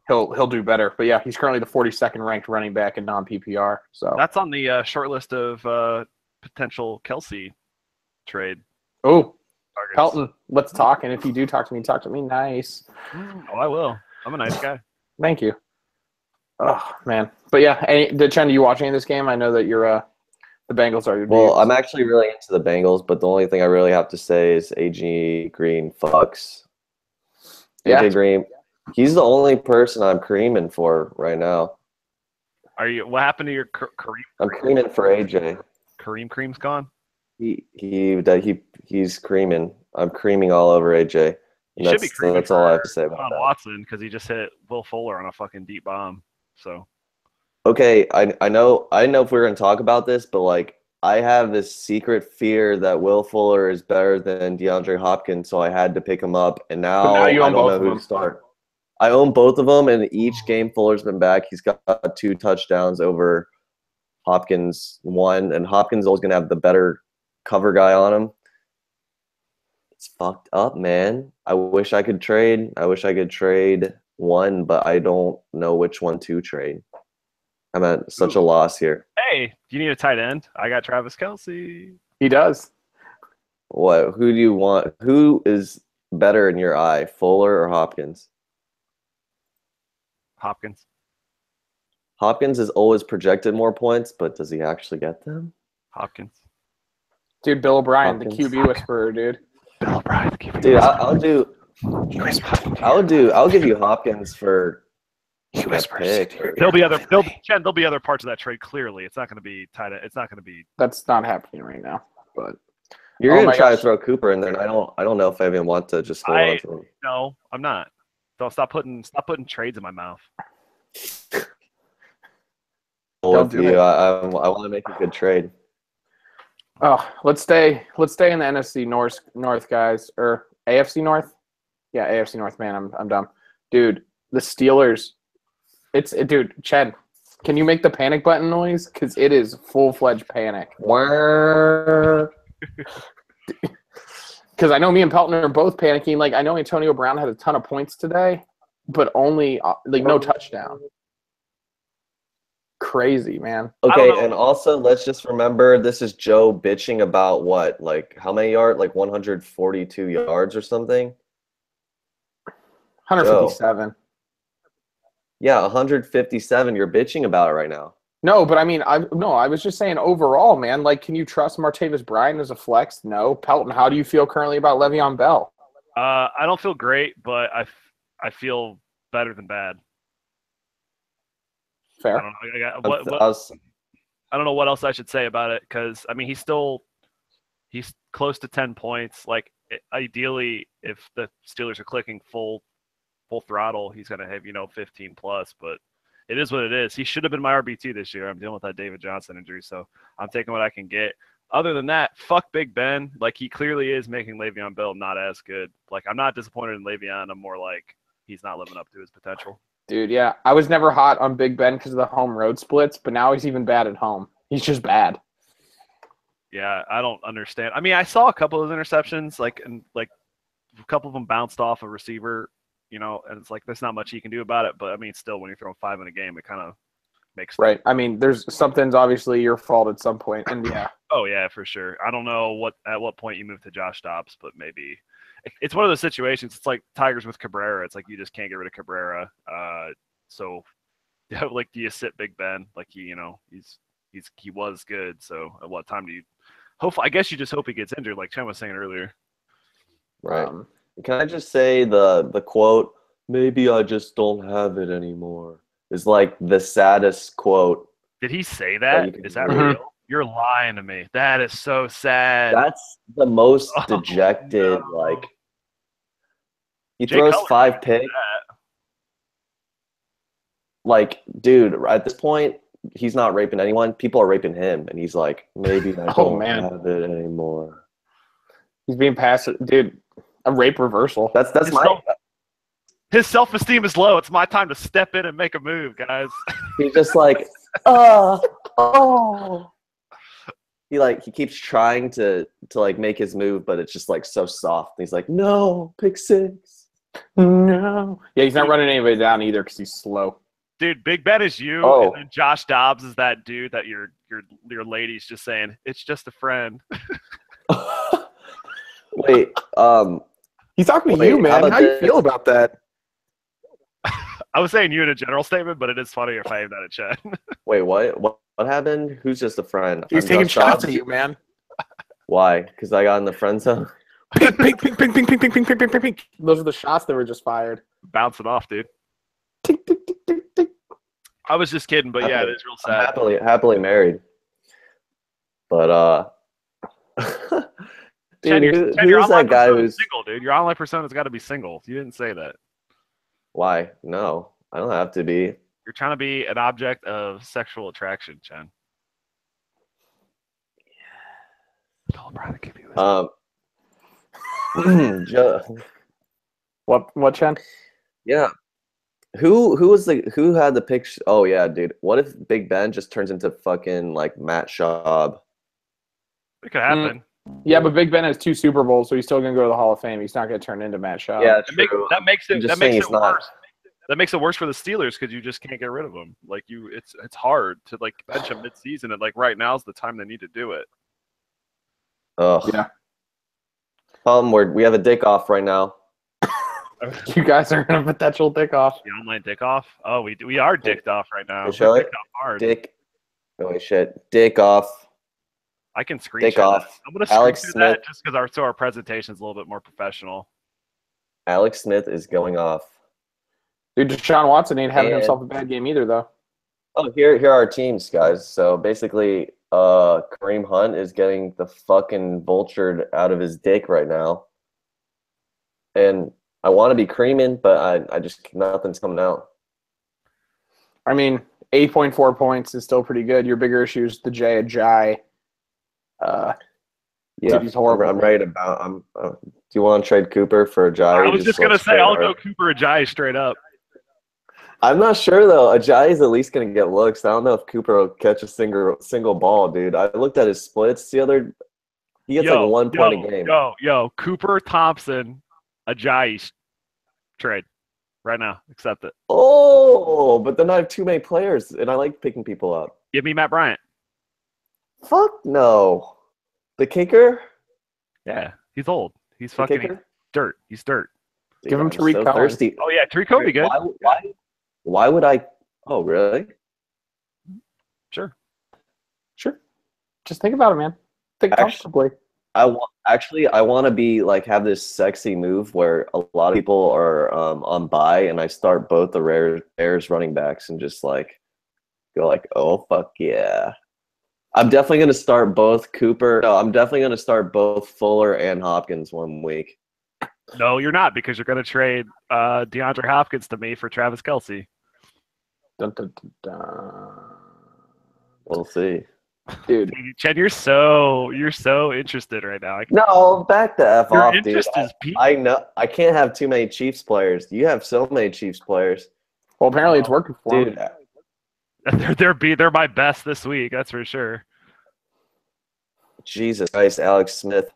Speaker 1: he'll do better. But yeah, he's currently the 42nd ranked running back in non-PPR. So
Speaker 2: that's on the short list of potential Kelsey trade.
Speaker 1: Oh, Pelton, let's talk. And if you do talk to me nice.
Speaker 2: Oh, I will. I'm a nice guy.
Speaker 1: Thank you. Oh man, but yeah. Chen, do you watch any of this game? I know that you're the Bengals are your
Speaker 3: Well, I'm actually really into the Bengals, but the only thing I really have to say is AJ Green fucks. AJ Green, he's the only person I'm creaming for right now.
Speaker 2: Are you? What happened to your Kareem?
Speaker 3: I'm creaming for AJ.
Speaker 2: Kareem Cream's gone.
Speaker 3: He's creaming. I'm creaming all over AJ.
Speaker 2: You should be creaming.
Speaker 3: That's all I have to say about that.
Speaker 2: Watson, because he just hit Will Fuller on a fucking deep bomb. So.
Speaker 3: Okay, I know if we're gonna talk about this, but like I have this secret fear that Will Fuller is better than DeAndre Hopkins, so I had to pick him up, and now I don't know who to start. I own both of them, and each game Fuller's been back, he's got 2 touchdowns over Hopkins 1, and Hopkins is always gonna have the better cover guy on him. It's fucked up, man. I wish I could trade one, but I don't know which one to trade. I'm at such a loss here.
Speaker 2: Hey, do you need a tight end? I got Travis Kelce.
Speaker 1: He does.
Speaker 3: What? Who do you want? Who is better in your eye, Fuller or Hopkins?
Speaker 2: Hopkins.
Speaker 3: Hopkins has always projected more points, but does he actually get them?
Speaker 2: Hopkins.
Speaker 1: Dude, Bill O'Brien, the QB whisperer, dude.
Speaker 2: Bill O'Brien, the QB
Speaker 3: whisperer. Dude, I'll give you Hopkins for
Speaker 2: There'll be other parts of that trade. Clearly, it's not going to be tight. It's not going to be.
Speaker 1: That's not happening right now. But
Speaker 3: you're going to try to throw Cooper in there. I don't know if I even want to just hold on to him.
Speaker 2: No, I'm not. Don't stop putting trades in my mouth.
Speaker 3: With you, I want to make a good trade.
Speaker 1: Oh, let's stay in the NFC North, guys, or AFC North. Yeah, AFC North, man. I'm dumb, dude. The Steelers. Dude, Chad, can you make the panic button noise? Because it is full-fledged panic. Because I know me and Pelton are both panicking. Like, I know Antonio Brown had a ton of points today, but only, no touchdown. Crazy, man.
Speaker 3: Okay, and also, let's just remember, this is Joe bitching about what? Like, how many yards? Like, 142 yards or something?
Speaker 1: 157.
Speaker 3: Yeah, 157. You're bitching about it right now.
Speaker 1: No, but I mean, I was just saying overall, man. Like, can you trust Martavis Bryant as a flex? No. Pelton, how do you feel currently about Le'Veon Bell?
Speaker 2: I don't feel great, but I feel better than bad.
Speaker 1: Fair.
Speaker 2: I don't know. I don't know what else I should say about it because I mean he's close to 10 points. Like ideally, if the Steelers are clicking full throttle, he's gonna have 15 plus. But it is what it is. He should have been my RB2 this year. I'm dealing with that David Johnson injury, so I'm taking what I can get. Other than that, fuck Big Ben. Like he clearly is making Le'Veon Bell not as good. Like I'm not disappointed in Le'Veon. I'm more like he's not living up to his potential.
Speaker 1: Dude, yeah. I was never hot on Big Ben because of the home road splits, but now he's even bad at home. He's just bad.
Speaker 2: Yeah, I don't understand. I mean, I saw a couple of interceptions, and a couple of them bounced off a receiver, and it's like there's not much he can do about it. But I mean, still, when you're throwing 5 in a game, it kind of makes
Speaker 1: right. I mean, there's something's obviously your fault at some point, and yeah.
Speaker 2: Oh yeah, for sure. I don't know at what point you move to Josh Dobbs, but maybe it's one of those situations. It's like Tigers with Cabrera. It's like you just can't get rid of Cabrera. So, like, do you sit Big Ben? Like he was good. So, at what time do you? I guess you just hope he gets injured, like Chen was saying earlier.
Speaker 3: Right. Can I just say the quote? Maybe I just don't have it anymore. Is like the saddest quote.
Speaker 2: Did he say that? Is that real? You're lying to me. That is so sad.
Speaker 3: That's the most dejected.
Speaker 2: No.
Speaker 3: Like he
Speaker 2: Jay
Speaker 3: throws
Speaker 2: Cutler
Speaker 3: 5 picks. Like, dude, at this point, he's not raping anyone. People are raping him, and he's like, maybe I don't have it anymore.
Speaker 1: He's being passive, dude. A rape reversal.
Speaker 3: That's
Speaker 2: his self-esteem is low. It's my time to step in and make a move, guys.
Speaker 3: He's just like, He keeps trying to like make his move, but it's just like so soft. He's like, no, pick 6.
Speaker 1: No. Yeah, he's not running anybody down either because he's slow.
Speaker 2: Dude, Big Ben is you, and then Josh Dobbs is that dude that your lady's just saying, it's just a friend.
Speaker 3: Wait,
Speaker 1: he's talking to you, man. How do you feel about that?
Speaker 2: I was saying you in a general statement, but it is funny if I aimed that at Chad.
Speaker 3: Wait, what happened? Who's just a friend?
Speaker 1: He's taking shots at you, man.
Speaker 3: Why? Because I got in the friend zone?
Speaker 1: Pink, pink, pink, pink, pink, pink, pink, pink, pink, pink, pink. Those are the shots that were just fired.
Speaker 2: Bouncing off, dude.
Speaker 1: Tick, tick, tick, tick, tick.
Speaker 2: I was just kidding, but yeah, it is real sad.
Speaker 3: I'm happily married. But dude, who's that guy who's
Speaker 2: single, dude? Your online persona's got to be single. You didn't say that.
Speaker 3: Why? No, I don't have to be.
Speaker 2: You're trying to be an object of sexual attraction, Chen. Tell Brian to give you
Speaker 1: What, Chen?
Speaker 3: Yeah. Who had the picture? Oh yeah, dude. What if Big Ben just turns into fucking like Matt Schaub?
Speaker 2: It could happen.
Speaker 1: Yeah, but Big Ben has 2 Super Bowls, so he's still gonna go to the Hall of Fame. He's not gonna turn into Matt Schaub.
Speaker 3: Yeah, true.
Speaker 2: That makes it worse. That makes it worse for the Steelers because you just can't get rid of him. Like it's hard to like bench him mid-season, and like right now's the time they need to do it.
Speaker 3: Oh
Speaker 1: yeah.
Speaker 3: We have a dick off right now.
Speaker 1: You guys are in a potential dick off.
Speaker 2: The online dick off? Oh, we are dicked off right now.
Speaker 3: Show it.
Speaker 2: Hard.
Speaker 3: Dick. Oh shit. Dick off.
Speaker 2: I can screenshot
Speaker 3: dick off.
Speaker 2: that. I'm gonna
Speaker 3: Alex
Speaker 2: screenshot
Speaker 3: Smith.
Speaker 2: that just because our presentation is a little bit more professional.
Speaker 3: Alex Smith is going off.
Speaker 1: Dude, Deshaun Watson ain't having himself a bad game either, though.
Speaker 3: Oh, here are our teams, guys. So basically, Kareem Hunt is getting the fucking vultured out of his dick right now, and I want to be creaming, but I just nothing's coming out.
Speaker 1: I mean, 8.4 points is still pretty good. Your bigger issue is the Jai.
Speaker 3: Yeah,
Speaker 1: he's horrible.
Speaker 3: I'm ready to bounce. Do you want to trade Cooper for Ajayi?
Speaker 2: I was just gonna say I'll go Cooper Ajayi straight up.
Speaker 3: I'm not sure though. Ajayi is at least gonna get looks. I don't know if Cooper will catch a single ball, dude. I looked at his splits the other. He gets like 1 point a game.
Speaker 2: Cooper Thompson, Ajayi trade right now. Accept it.
Speaker 3: Oh, but then I have too many players, and I like picking people up.
Speaker 2: Give me Matt Bryant.
Speaker 3: Fuck no. The kicker?
Speaker 2: Yeah, he's old. He's fucking dirt. He's dirt.
Speaker 3: Dude,
Speaker 1: give him Tariq Cohen.
Speaker 3: Thirsty.
Speaker 2: Oh yeah, Tariq Cohen be good.
Speaker 3: Why would I? Oh really?
Speaker 2: Sure.
Speaker 1: Sure. Just think about it, man. Think comfortably.
Speaker 3: I want to be like have this sexy move where a lot of people are on bye, and I start both the Bears running backs and just like go like, oh fuck yeah. I'm definitely gonna start both Cooper. No, I'm definitely gonna start both Fuller and Hopkins one week.
Speaker 2: No, you're not, because you're gonna trade DeAndre Hopkins to me for Travis Kelce.
Speaker 1: Dun, dun, dun, dun.
Speaker 3: We'll see.
Speaker 1: Dude,
Speaker 2: Chen, you're so interested right now.
Speaker 3: No, back the F
Speaker 2: Your
Speaker 3: off, dude.
Speaker 2: interest is peaked.
Speaker 3: I know I can't have too many Chiefs players. You have so many Chiefs players.
Speaker 1: well, apparently it's working for
Speaker 3: Dude,
Speaker 1: him.
Speaker 2: They're my best this week, that's for sure.
Speaker 3: Jesus Christ, Alex Smith.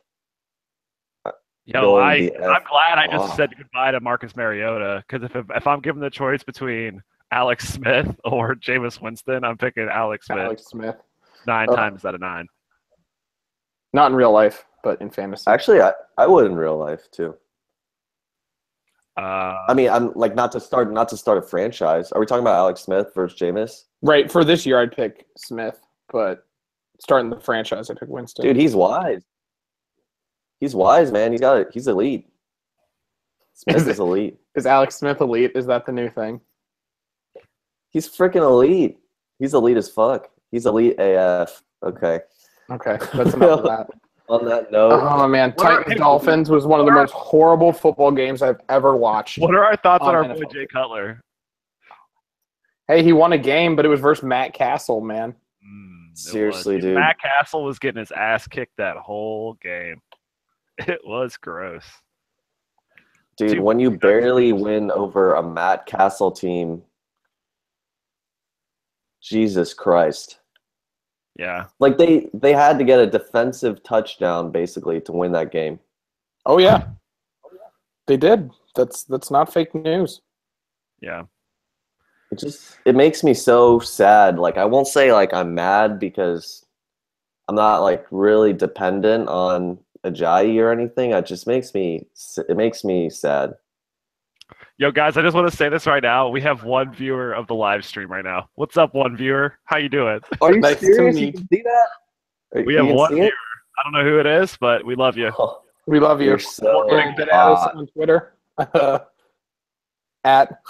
Speaker 2: Yo, I'm glad I just said goodbye to Marcus Mariota, because if I'm given the choice between Alex Smith or Jameis Winston, I'm picking Alex Smith.
Speaker 1: Alex Smith.
Speaker 2: 9 times out of 9.
Speaker 1: Not in real life, but in fantasy.
Speaker 3: Actually, I would in real life too.
Speaker 2: I
Speaker 3: mean, I'm like not to start a franchise. Are we talking about Alex Smith versus Jameis?
Speaker 1: Right. For this year, I'd pick Smith, but starting the franchise, I'd pick Winston.
Speaker 3: Dude, he's wise. He's wise, man. He's elite. Smith is elite.
Speaker 1: Is Alex Smith elite? Is that the new thing?
Speaker 3: He's freaking elite. He's elite as fuck. He's elite AF. Okay.
Speaker 1: Okay, that's enough of that.
Speaker 3: On that note.
Speaker 1: Oh, man. Titans-Dolphins was one of the most horrible football games I've ever watched.
Speaker 2: What are our thoughts on our boy
Speaker 1: NFL.
Speaker 2: Jay Cutler?
Speaker 1: Hey, he won a game, but it was versus Matt Castle, man.
Speaker 3: Seriously, dude.
Speaker 2: Matt Castle was getting his ass kicked that whole game. It was gross.
Speaker 3: Dude, when you barely win over a Matt Castle team, Jesus Christ.
Speaker 2: Yeah.
Speaker 3: Like they had to get a defensive touchdown basically to win that game.
Speaker 1: Oh, yeah. They did. That's not fake news.
Speaker 2: Yeah.
Speaker 3: It makes me so sad. Like I won't say like I'm mad because I'm not like really dependent on Ajayi or anything. It makes me sad.
Speaker 2: Yo, guys, I just want to say this right now. We have one viewer of the live stream right now. What's up, one viewer? How you doing?
Speaker 3: Are you
Speaker 1: Nice
Speaker 3: serious?
Speaker 1: to
Speaker 3: You
Speaker 1: meet.
Speaker 3: can see that?
Speaker 2: We have one viewer. I don't know who it is, but we love you.
Speaker 3: Oh,
Speaker 1: We love you.
Speaker 3: you're so
Speaker 1: Get at us
Speaker 3: hot.
Speaker 1: on Twitter. At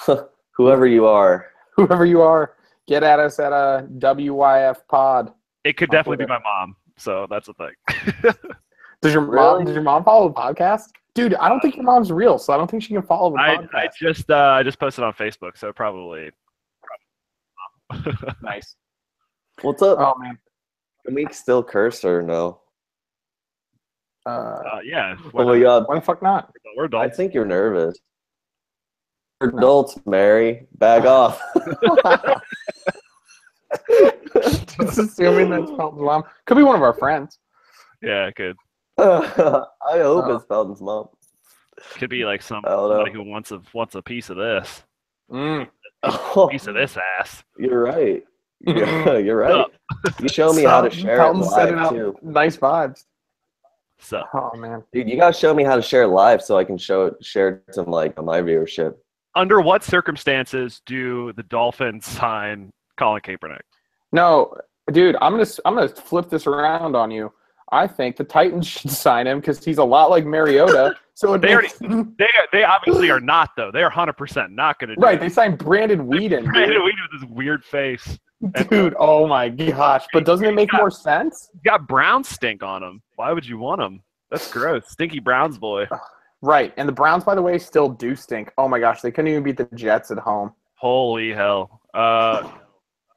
Speaker 3: Whoever you are.
Speaker 1: whoever you are, get at us at a WYF pod.
Speaker 2: It could definitely be my mom, so that's a thing.
Speaker 1: Does your mom follow the podcast? Dude, I don't think your mom's real, so I don't think she can follow the podcast.
Speaker 2: I just posted on Facebook, so probably.
Speaker 1: Nice.
Speaker 3: What's up?
Speaker 1: Oh man.
Speaker 3: Can we still curse or no?
Speaker 2: Yeah.
Speaker 3: Oh my god.
Speaker 1: Why the fuck not?
Speaker 2: We're
Speaker 3: I
Speaker 2: adults.
Speaker 3: think you're nervous. We're adults, Mary. Bag off.
Speaker 1: Just assuming that's Felton's mom. Could be one of our friends.
Speaker 2: Yeah, it could.
Speaker 3: I hope it's Felton's mom.
Speaker 2: Could be like
Speaker 3: I don't know.
Speaker 2: somebody who wants a piece of this.
Speaker 3: Oh,
Speaker 2: Piece of this ass.
Speaker 3: you're right. Yeah, you're right. You show me how to share it
Speaker 1: Felton's sending
Speaker 3: live
Speaker 1: out
Speaker 3: too.
Speaker 1: nice vibes.
Speaker 2: So
Speaker 1: Oh man.
Speaker 3: Dude, you gotta show me how to share it live so I can share it to my viewership.
Speaker 2: under what circumstances do the Dolphins sign Colin Kaepernick?
Speaker 1: No, dude, I'm gonna flip this around on you. I think the Titans should sign him because he's a lot like Mariota. So
Speaker 2: They obviously are not, though. They are 100% not going to do
Speaker 1: right.
Speaker 2: it.
Speaker 1: They signed Brandon Weeden.
Speaker 2: Brandon Weeden with his weird face.
Speaker 1: Dude, oh my gosh! But doesn't it make more sense?
Speaker 2: He's got brown stink on him. Why would you want him? That's gross. Stinky Browns boy.
Speaker 1: Right, and the Browns, by the way, still do stink. Oh my gosh, they couldn't even beat the Jets at home.
Speaker 2: Holy hell.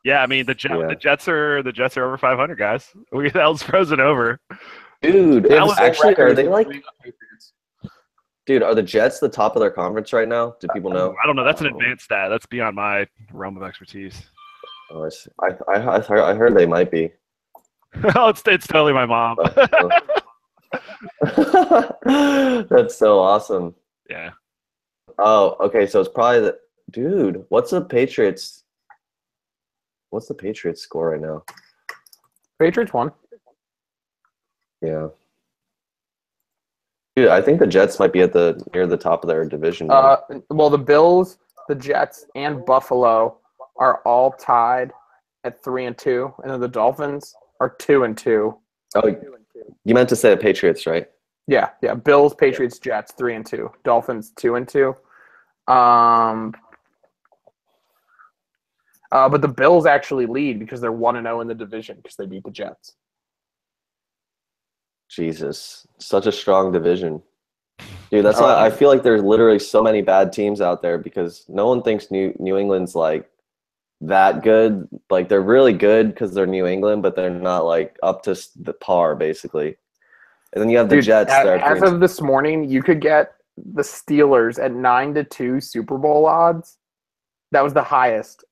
Speaker 2: Yeah, I mean the Jets are over 500 guys. We that was frozen over.
Speaker 3: Dude,
Speaker 1: They have the same
Speaker 3: actually,
Speaker 1: record
Speaker 3: are
Speaker 1: as
Speaker 3: they
Speaker 1: the
Speaker 3: like?
Speaker 1: Patriots.
Speaker 3: Dude, are the Jets the top of their conference right now? Do people know?
Speaker 2: I don't know. That's an advanced stat. That's beyond my realm of expertise.
Speaker 3: Oh, I heard they might be.
Speaker 2: Oh, it's totally my mom.
Speaker 3: That's so awesome.
Speaker 2: Yeah.
Speaker 3: Oh, okay. So it's probably the dude. What's the Patriots score right now?
Speaker 1: Patriots won.
Speaker 3: Yeah. Dude, I think the Jets might be near the top of their division.
Speaker 1: Well, the Bills, the Jets, and Buffalo are all tied at 3-2, and then the Dolphins are 2-2.
Speaker 3: Oh, you meant to say the Patriots, right?
Speaker 1: Yeah. Bills, Patriots, Jets 3-2. Dolphins 2-2. But the Bills actually lead because they're 1-0 in the division because they beat the Jets.
Speaker 3: Jesus, such a strong division. Dude, that's why I feel like there's literally so many bad teams out there because no one thinks New England's like that good. Like they're really good because they're New England, but they're not like up to the par basically. And then you have the Jets.
Speaker 1: As of this morning, you could get the Steelers at 9-2 Super Bowl odds. That was the highest,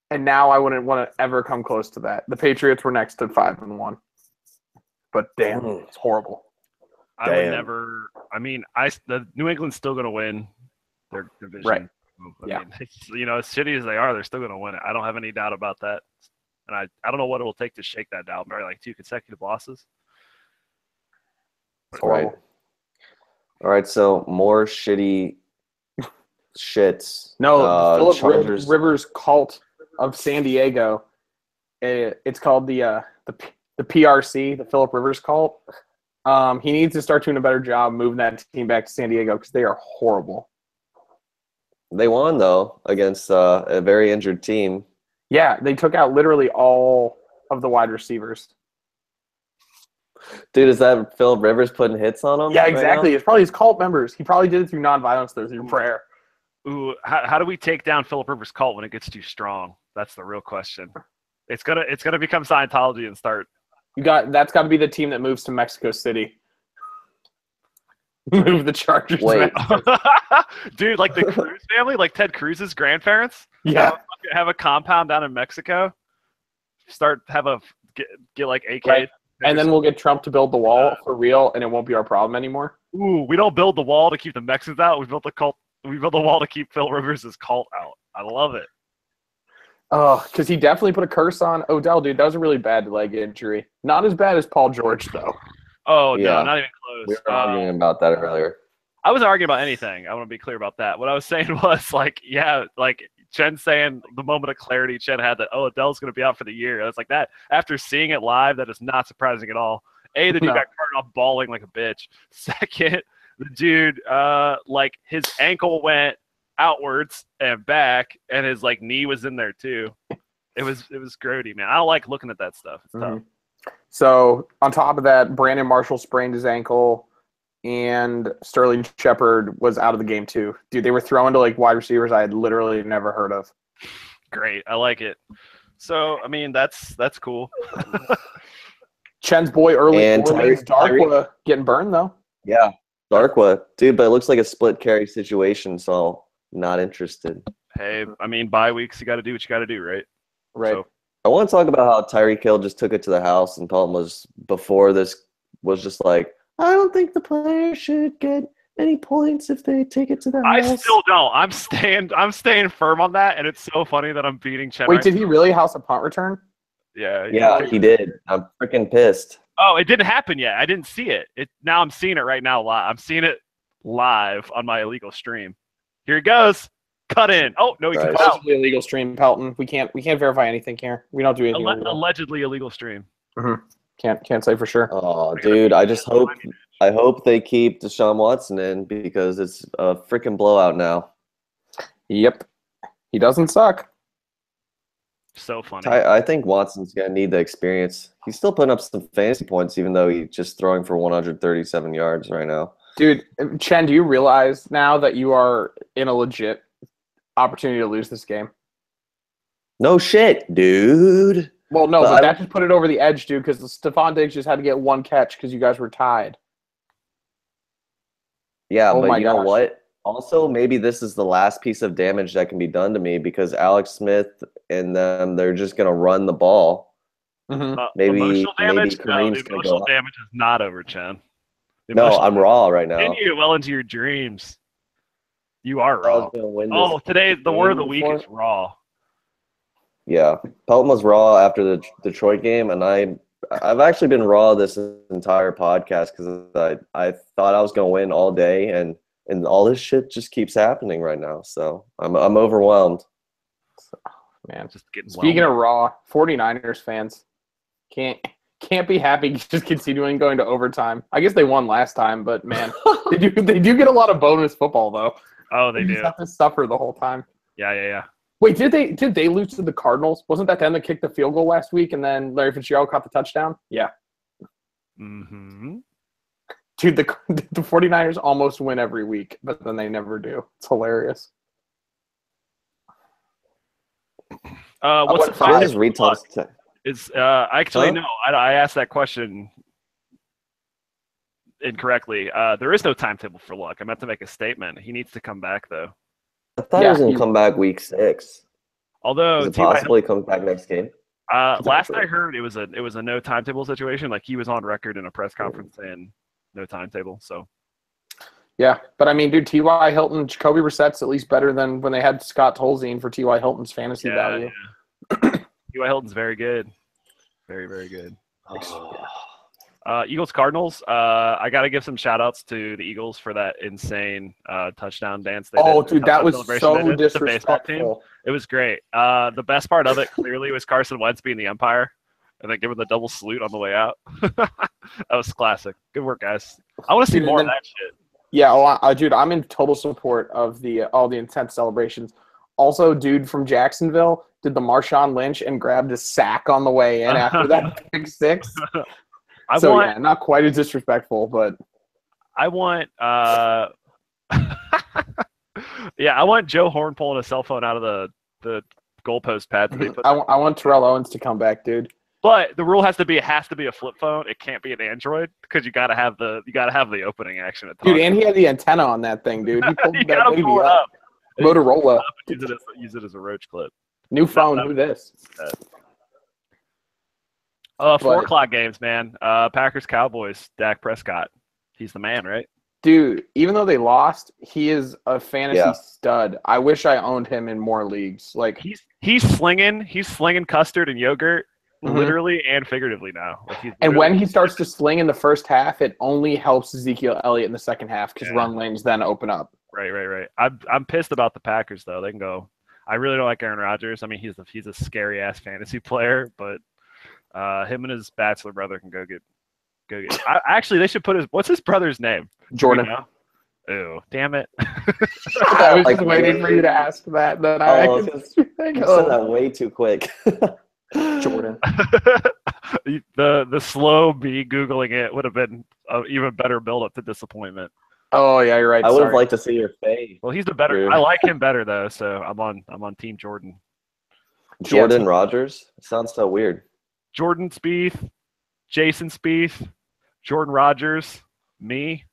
Speaker 1: and now I wouldn't want to ever come close to that. The Patriots were next to 5-1, but damn, it's horrible.
Speaker 2: I would never. I mean, the New England's still going to win their division.
Speaker 1: Right.
Speaker 2: I mean, as shitty as they are, they're still going to win it. I don't have any doubt about that. And I don't know what it will take to shake that down. Maybe like 2 consecutive losses.
Speaker 1: It's horrible.
Speaker 3: All right, so more shitty shits.
Speaker 1: No, Philip Rivers cult of San Diego. It's called the PRC, the Philip Rivers cult. He needs to start doing a better job moving that team back to San Diego because they are horrible.
Speaker 3: They won, though, against a very injured team.
Speaker 1: Yeah, they took out literally all of the wide receivers.
Speaker 3: Dude, is that Philip Rivers putting hits on them?
Speaker 1: Yeah, exactly. Right, it's probably his cult members. He probably did it through nonviolence, through prayer.
Speaker 2: Ooh, how do we take down Philip Rivers' cult when it gets too strong? That's the real question. It's gonna become Scientology and start. That's
Speaker 1: got to be the team that moves to Mexico City. Move the Chargers.
Speaker 3: Wait,
Speaker 2: dude, like the Cruz family, like Ted Cruz's grandparents.
Speaker 1: Yeah,
Speaker 2: have a compound down in Mexico. Get like AK.
Speaker 1: Right. And then we'll get Trump to build the wall for real, and it won't be our problem anymore.
Speaker 2: Ooh, we don't build the wall to keep the Mexicans out. We built the cult. We built the wall to keep Phil Rivers' cult out. I love it.
Speaker 1: Oh, because he definitely put a curse on Odell, dude. That was a really bad leg injury. Not as bad as Paul George, though.
Speaker 2: Oh, yeah. No, not even close.
Speaker 3: We were arguing about that earlier.
Speaker 2: I wasn't arguing about anything. I want to be clear about that. What I was saying was, Chen saying the moment of clarity Chen had that, Odell's going to be out for the year. It's like that. After seeing it live, that is not surprising at all. The dude got carted off bawling like a bitch. Second, the dude, his ankle went outwards and back, and his knee was in there too. It was grody, man. I don't like looking at that stuff. It's tough.
Speaker 1: So on top of that, Brandon Marshall sprained his ankle, and Sterling Shepard was out of the game too. Dude, they were throwing to wide receivers I had literally never heard of.
Speaker 2: Great, I like it. So I mean, that's cool.
Speaker 1: Chen's boy early and Darkwa getting burned though.
Speaker 3: Yeah, Darkwa, dude, but it looks like a split carry situation, so not interested.
Speaker 2: Hey, I mean, bye weeks, you got to do what you got to do, right?
Speaker 1: Right.
Speaker 2: So,
Speaker 3: I want to talk about how Tyreek Hill just took it to the house, and Pelton was before this was just like, I don't think the players should get any points if they take it to the house.
Speaker 2: I still don't. I'm staying firm on that, and it's so funny that I'm beating Chen.
Speaker 1: Wait, did he really house a punt return?
Speaker 2: Yeah,
Speaker 3: he did. I'm freaking pissed.
Speaker 2: Oh, it didn't happen yet. I didn't see it. Now I'm seeing it right now live. I'm seeing it live on my illegal stream. Here he goes. Cut in. Oh no, he cut out.
Speaker 1: Allegedly illegal stream, Pelton. We can't verify anything here. We don't do anything.
Speaker 2: Allegedly illegal stream.
Speaker 1: Mm-hmm. Can't say for sure.
Speaker 3: Oh, dude, I hope they keep Deshaun Watson in because it's a freaking blowout now.
Speaker 1: Yep, he doesn't suck.
Speaker 2: So funny.
Speaker 3: I think Watson's gonna need the experience. He's still putting up some fantasy points, even though he's just throwing for 137 yards right now.
Speaker 1: Dude, Chen, do you realize now that you are in a legit opportunity to lose this game?
Speaker 3: No shit, dude.
Speaker 1: Well, no, but that just put it over the edge, dude, because Stephon Diggs just had to get one catch because you guys were tied.
Speaker 3: Yeah, but you know what? Also, maybe this is the last piece of damage that can be done to me because Alex Smith and them, they're just going to run the ball.
Speaker 1: Mm-hmm.
Speaker 2: Emotional damage?
Speaker 3: Kareem's
Speaker 2: no, emotional damage is not over, Chen.
Speaker 3: No, I'm raw right now.
Speaker 2: Continue well into your dreams. You are raw. Today, the word of the week is raw.
Speaker 3: Yeah, Pelton was raw after the Detroit game, and I've actually been raw this entire podcast because I thought I was going to win all day, and all this shit just keeps happening right now. So I'm overwhelmed.
Speaker 1: Man,
Speaker 2: Just getting
Speaker 1: speaking of Raw, 49ers fans can't be happy just continuing going to overtime. I guess they won last time, but man, they do get a lot of bonus football though.
Speaker 2: Oh, they do.
Speaker 1: Just have to suffer the whole time.
Speaker 2: Yeah.
Speaker 1: Wait, did they lose to the Cardinals? Wasn't that them that kicked the field goal last week and then Larry Fitzgerald caught the touchdown? Yeah.
Speaker 2: Mm-hmm.
Speaker 1: Dude, the 49ers almost win every week, but then they never do. It's hilarious.
Speaker 2: What's the
Speaker 3: Why does
Speaker 2: timetable
Speaker 3: Reed
Speaker 2: for luck?
Speaker 3: Thomas?
Speaker 2: Is actually
Speaker 3: Huh?
Speaker 2: no. I asked that question incorrectly. There is no timetable for Luck. I meant to make a statement. He needs to come back though.
Speaker 3: I thought he was going to come back week 6.
Speaker 2: Although
Speaker 3: Is it possible he comes back next game?
Speaker 2: last I heard, it was a no timetable situation. Like he was on record in a press conference saying no timetable. So
Speaker 1: Yeah, but I mean, dude, T.Y. Hilton, Jacoby Brissett's at least better than when they had Scott Tolzien for T.Y. Hilton's fantasy value.
Speaker 2: Yeah. T.Y. Hilton's very good. Very, very good. Eagles Cardinals. I got to give some shout outs to the Eagles for that insane touchdown dance.
Speaker 1: Dude, that was so
Speaker 2: The baseball team.
Speaker 1: disrespectful.
Speaker 2: It was great. The best part of it clearly was Carson Wentz being the umpire and then giving the double salute on the way out. That was classic. Good work, guys. I want to see
Speaker 1: Dude,
Speaker 2: more
Speaker 1: and
Speaker 2: of that shit.
Speaker 1: Yeah, dude, I'm in total support of all the intense celebrations. Also, dude from Jacksonville did the Marshawn Lynch and grabbed a sack on the way in after that pick six. Yeah, not quite as disrespectful, but
Speaker 2: I want yeah, I want Joe Horn pulling a cell phone out of the goalpost pad.
Speaker 1: I want Terrell Owens to come back, dude.
Speaker 2: But the rule has to be it has to be a flip phone. It can't be an Android because you gotta have the opening action at
Speaker 1: Dude, and he had the antenna on that thing, dude. He pulled
Speaker 2: you
Speaker 1: that
Speaker 2: gotta
Speaker 1: baby
Speaker 2: pull it
Speaker 1: up.
Speaker 2: up.
Speaker 1: Motorola.
Speaker 2: Use it as a roach clip.
Speaker 1: New phone, who this?
Speaker 2: 4 o'clock games, man. Packers Cowboys. Dak Prescott. He's the man, right?
Speaker 1: Dude, even though they lost, he is a fantasy stud. I wish I owned him in more leagues. Like
Speaker 2: he's slinging custard and yogurt, literally and figuratively now.
Speaker 1: And when he starts to sling in the first half, it only helps Ezekiel Elliott in the second half because run lanes then open up.
Speaker 2: Right. I'm pissed about the Packers though. They can go. I really don't like Aaron Rodgers. I mean, he's a scary ass fantasy player, but him and his bachelor brother can go get. Actually, they should put what's his brother's name?
Speaker 1: Jordan.
Speaker 2: Ew, damn it.
Speaker 1: I was just waiting for you to ask that. Then
Speaker 3: you said that way too quick.
Speaker 1: Jordan.
Speaker 2: The slow me Googling it would have been an even better build up to disappointment.
Speaker 1: Oh yeah, you're right.
Speaker 3: I would have liked to see your face.
Speaker 2: Well, he's the better. I like him better though, so I'm on Team Jordan.
Speaker 3: Jordan Rodgers? It sounds so weird.
Speaker 2: Jordan Spieth, Jason Spieth, Jordan Rodgers, me.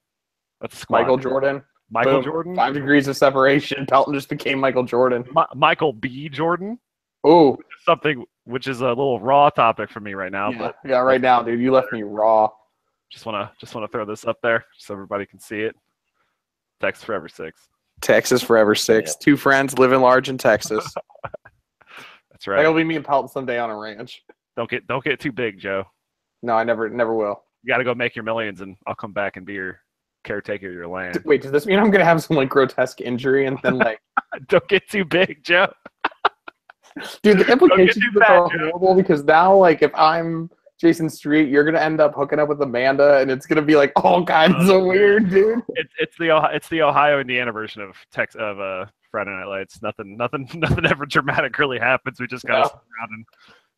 Speaker 2: That's a squad.
Speaker 1: Michael Jordan.
Speaker 2: Michael Jordan.
Speaker 1: 5 degrees of separation. Pelton just became Michael Jordan.
Speaker 2: Michael B. Jordan.
Speaker 1: Oh,
Speaker 2: something which is a little raw topic for me right now.
Speaker 1: Yeah, right now, dude. You left me raw.
Speaker 2: Just wanna throw this up there so everybody can see it. Texas Forever 6.
Speaker 1: Texas Forever 6. 2 friends living large in Texas.
Speaker 2: That's right.
Speaker 1: That'll be me and Pelton someday on a ranch.
Speaker 2: Don't get too big, Joe.
Speaker 1: No, I never will.
Speaker 2: You got to go make your millions, and I'll come back and be your caretaker of your land.
Speaker 1: Wait, does this mean I'm gonna have some like grotesque injury and then like?
Speaker 2: Don't get too big, Joe.
Speaker 1: Dude, the implications are horrible because now, like, if I'm Jason Street, you're gonna end up hooking up with Amanda, and it's gonna be like all kinds of weird, dude.
Speaker 2: It's the Ohio, Indiana version of Friday Night Lights. Nothing ever dramatic really happens. We just gotta sit around and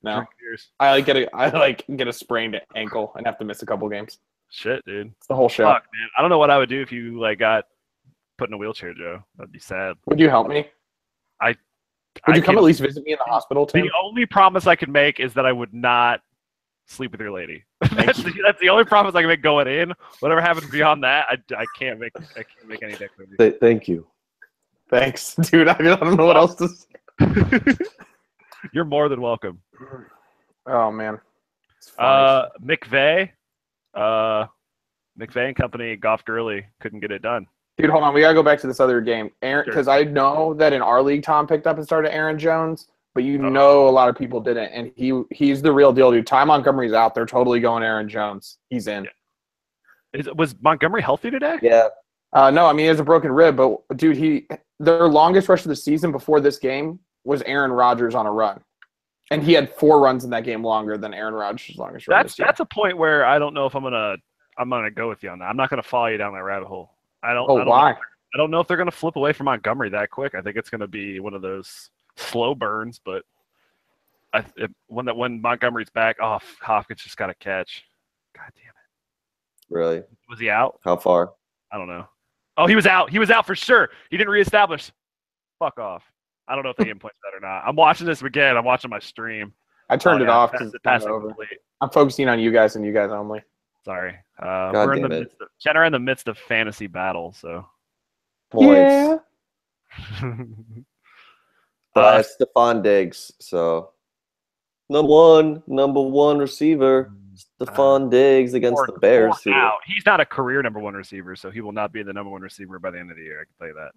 Speaker 2: drink beers. I get a sprained ankle and have to miss a couple games. Shit, dude.
Speaker 1: It's the whole show.
Speaker 2: Fuck, man. I don't know what I would do if you like got put in a wheelchair, Joe. That'd be sad.
Speaker 1: Would you help me? Would you come at least visit me in the hospital, Tim?
Speaker 2: The only promise I can make is that I would not sleep with your lady. That's the only promise I can make going in. Whatever happens beyond that, I can't make any declaration.
Speaker 3: Thank you.
Speaker 1: Thanks, dude. I don't know what else to say.
Speaker 2: You're more than welcome.
Speaker 1: Oh man.
Speaker 2: McVay and company, Goff Gurley couldn't get it done.
Speaker 1: Dude, hold on. We gotta go back to this other game, Aaron, because I know that in our league, Tom picked up and started Aaron Jones, but know a lot of people didn't, and he's the real deal, dude. Ty Montgomery's out. They're totally going Aaron Jones. He's in.
Speaker 2: Yeah. Was Montgomery healthy today?
Speaker 3: Yeah.
Speaker 1: No, I mean he has a broken rib, but dude, their longest rush of the season before this game was Aaron Rodgers on a run. And he had 4 runs in that game longer than Aaron Rodgers' longest run this year.
Speaker 2: That's a point where I don't know if I'm gonna go with you on that. I'm not gonna follow you down that rabbit hole. I don't
Speaker 1: why?
Speaker 2: I don't know if they're gonna flip away from Montgomery that quick. I think it's gonna be one of those slow burns, but when Montgomery's back, Hopkins just got a catch. God damn it.
Speaker 3: Really?
Speaker 2: Was he out?
Speaker 3: How far?
Speaker 2: I don't know. Oh, he was out. He was out for sure. He didn't reestablish. Fuck off. I don't know if they input that or not. I'm watching this again. I'm watching my stream.
Speaker 1: I turned it off because it's over. I'm focusing on you guys and you guys only.
Speaker 2: Sorry.
Speaker 3: We're in the
Speaker 2: midst of fantasy battle, so.
Speaker 3: Points. Yeah. But Stephon Diggs, so number one receiver, Stephon Diggs against the Bears.
Speaker 2: He's not a career number 1 receiver, so he will not be the number 1 receiver by the end of the year. I can tell you that.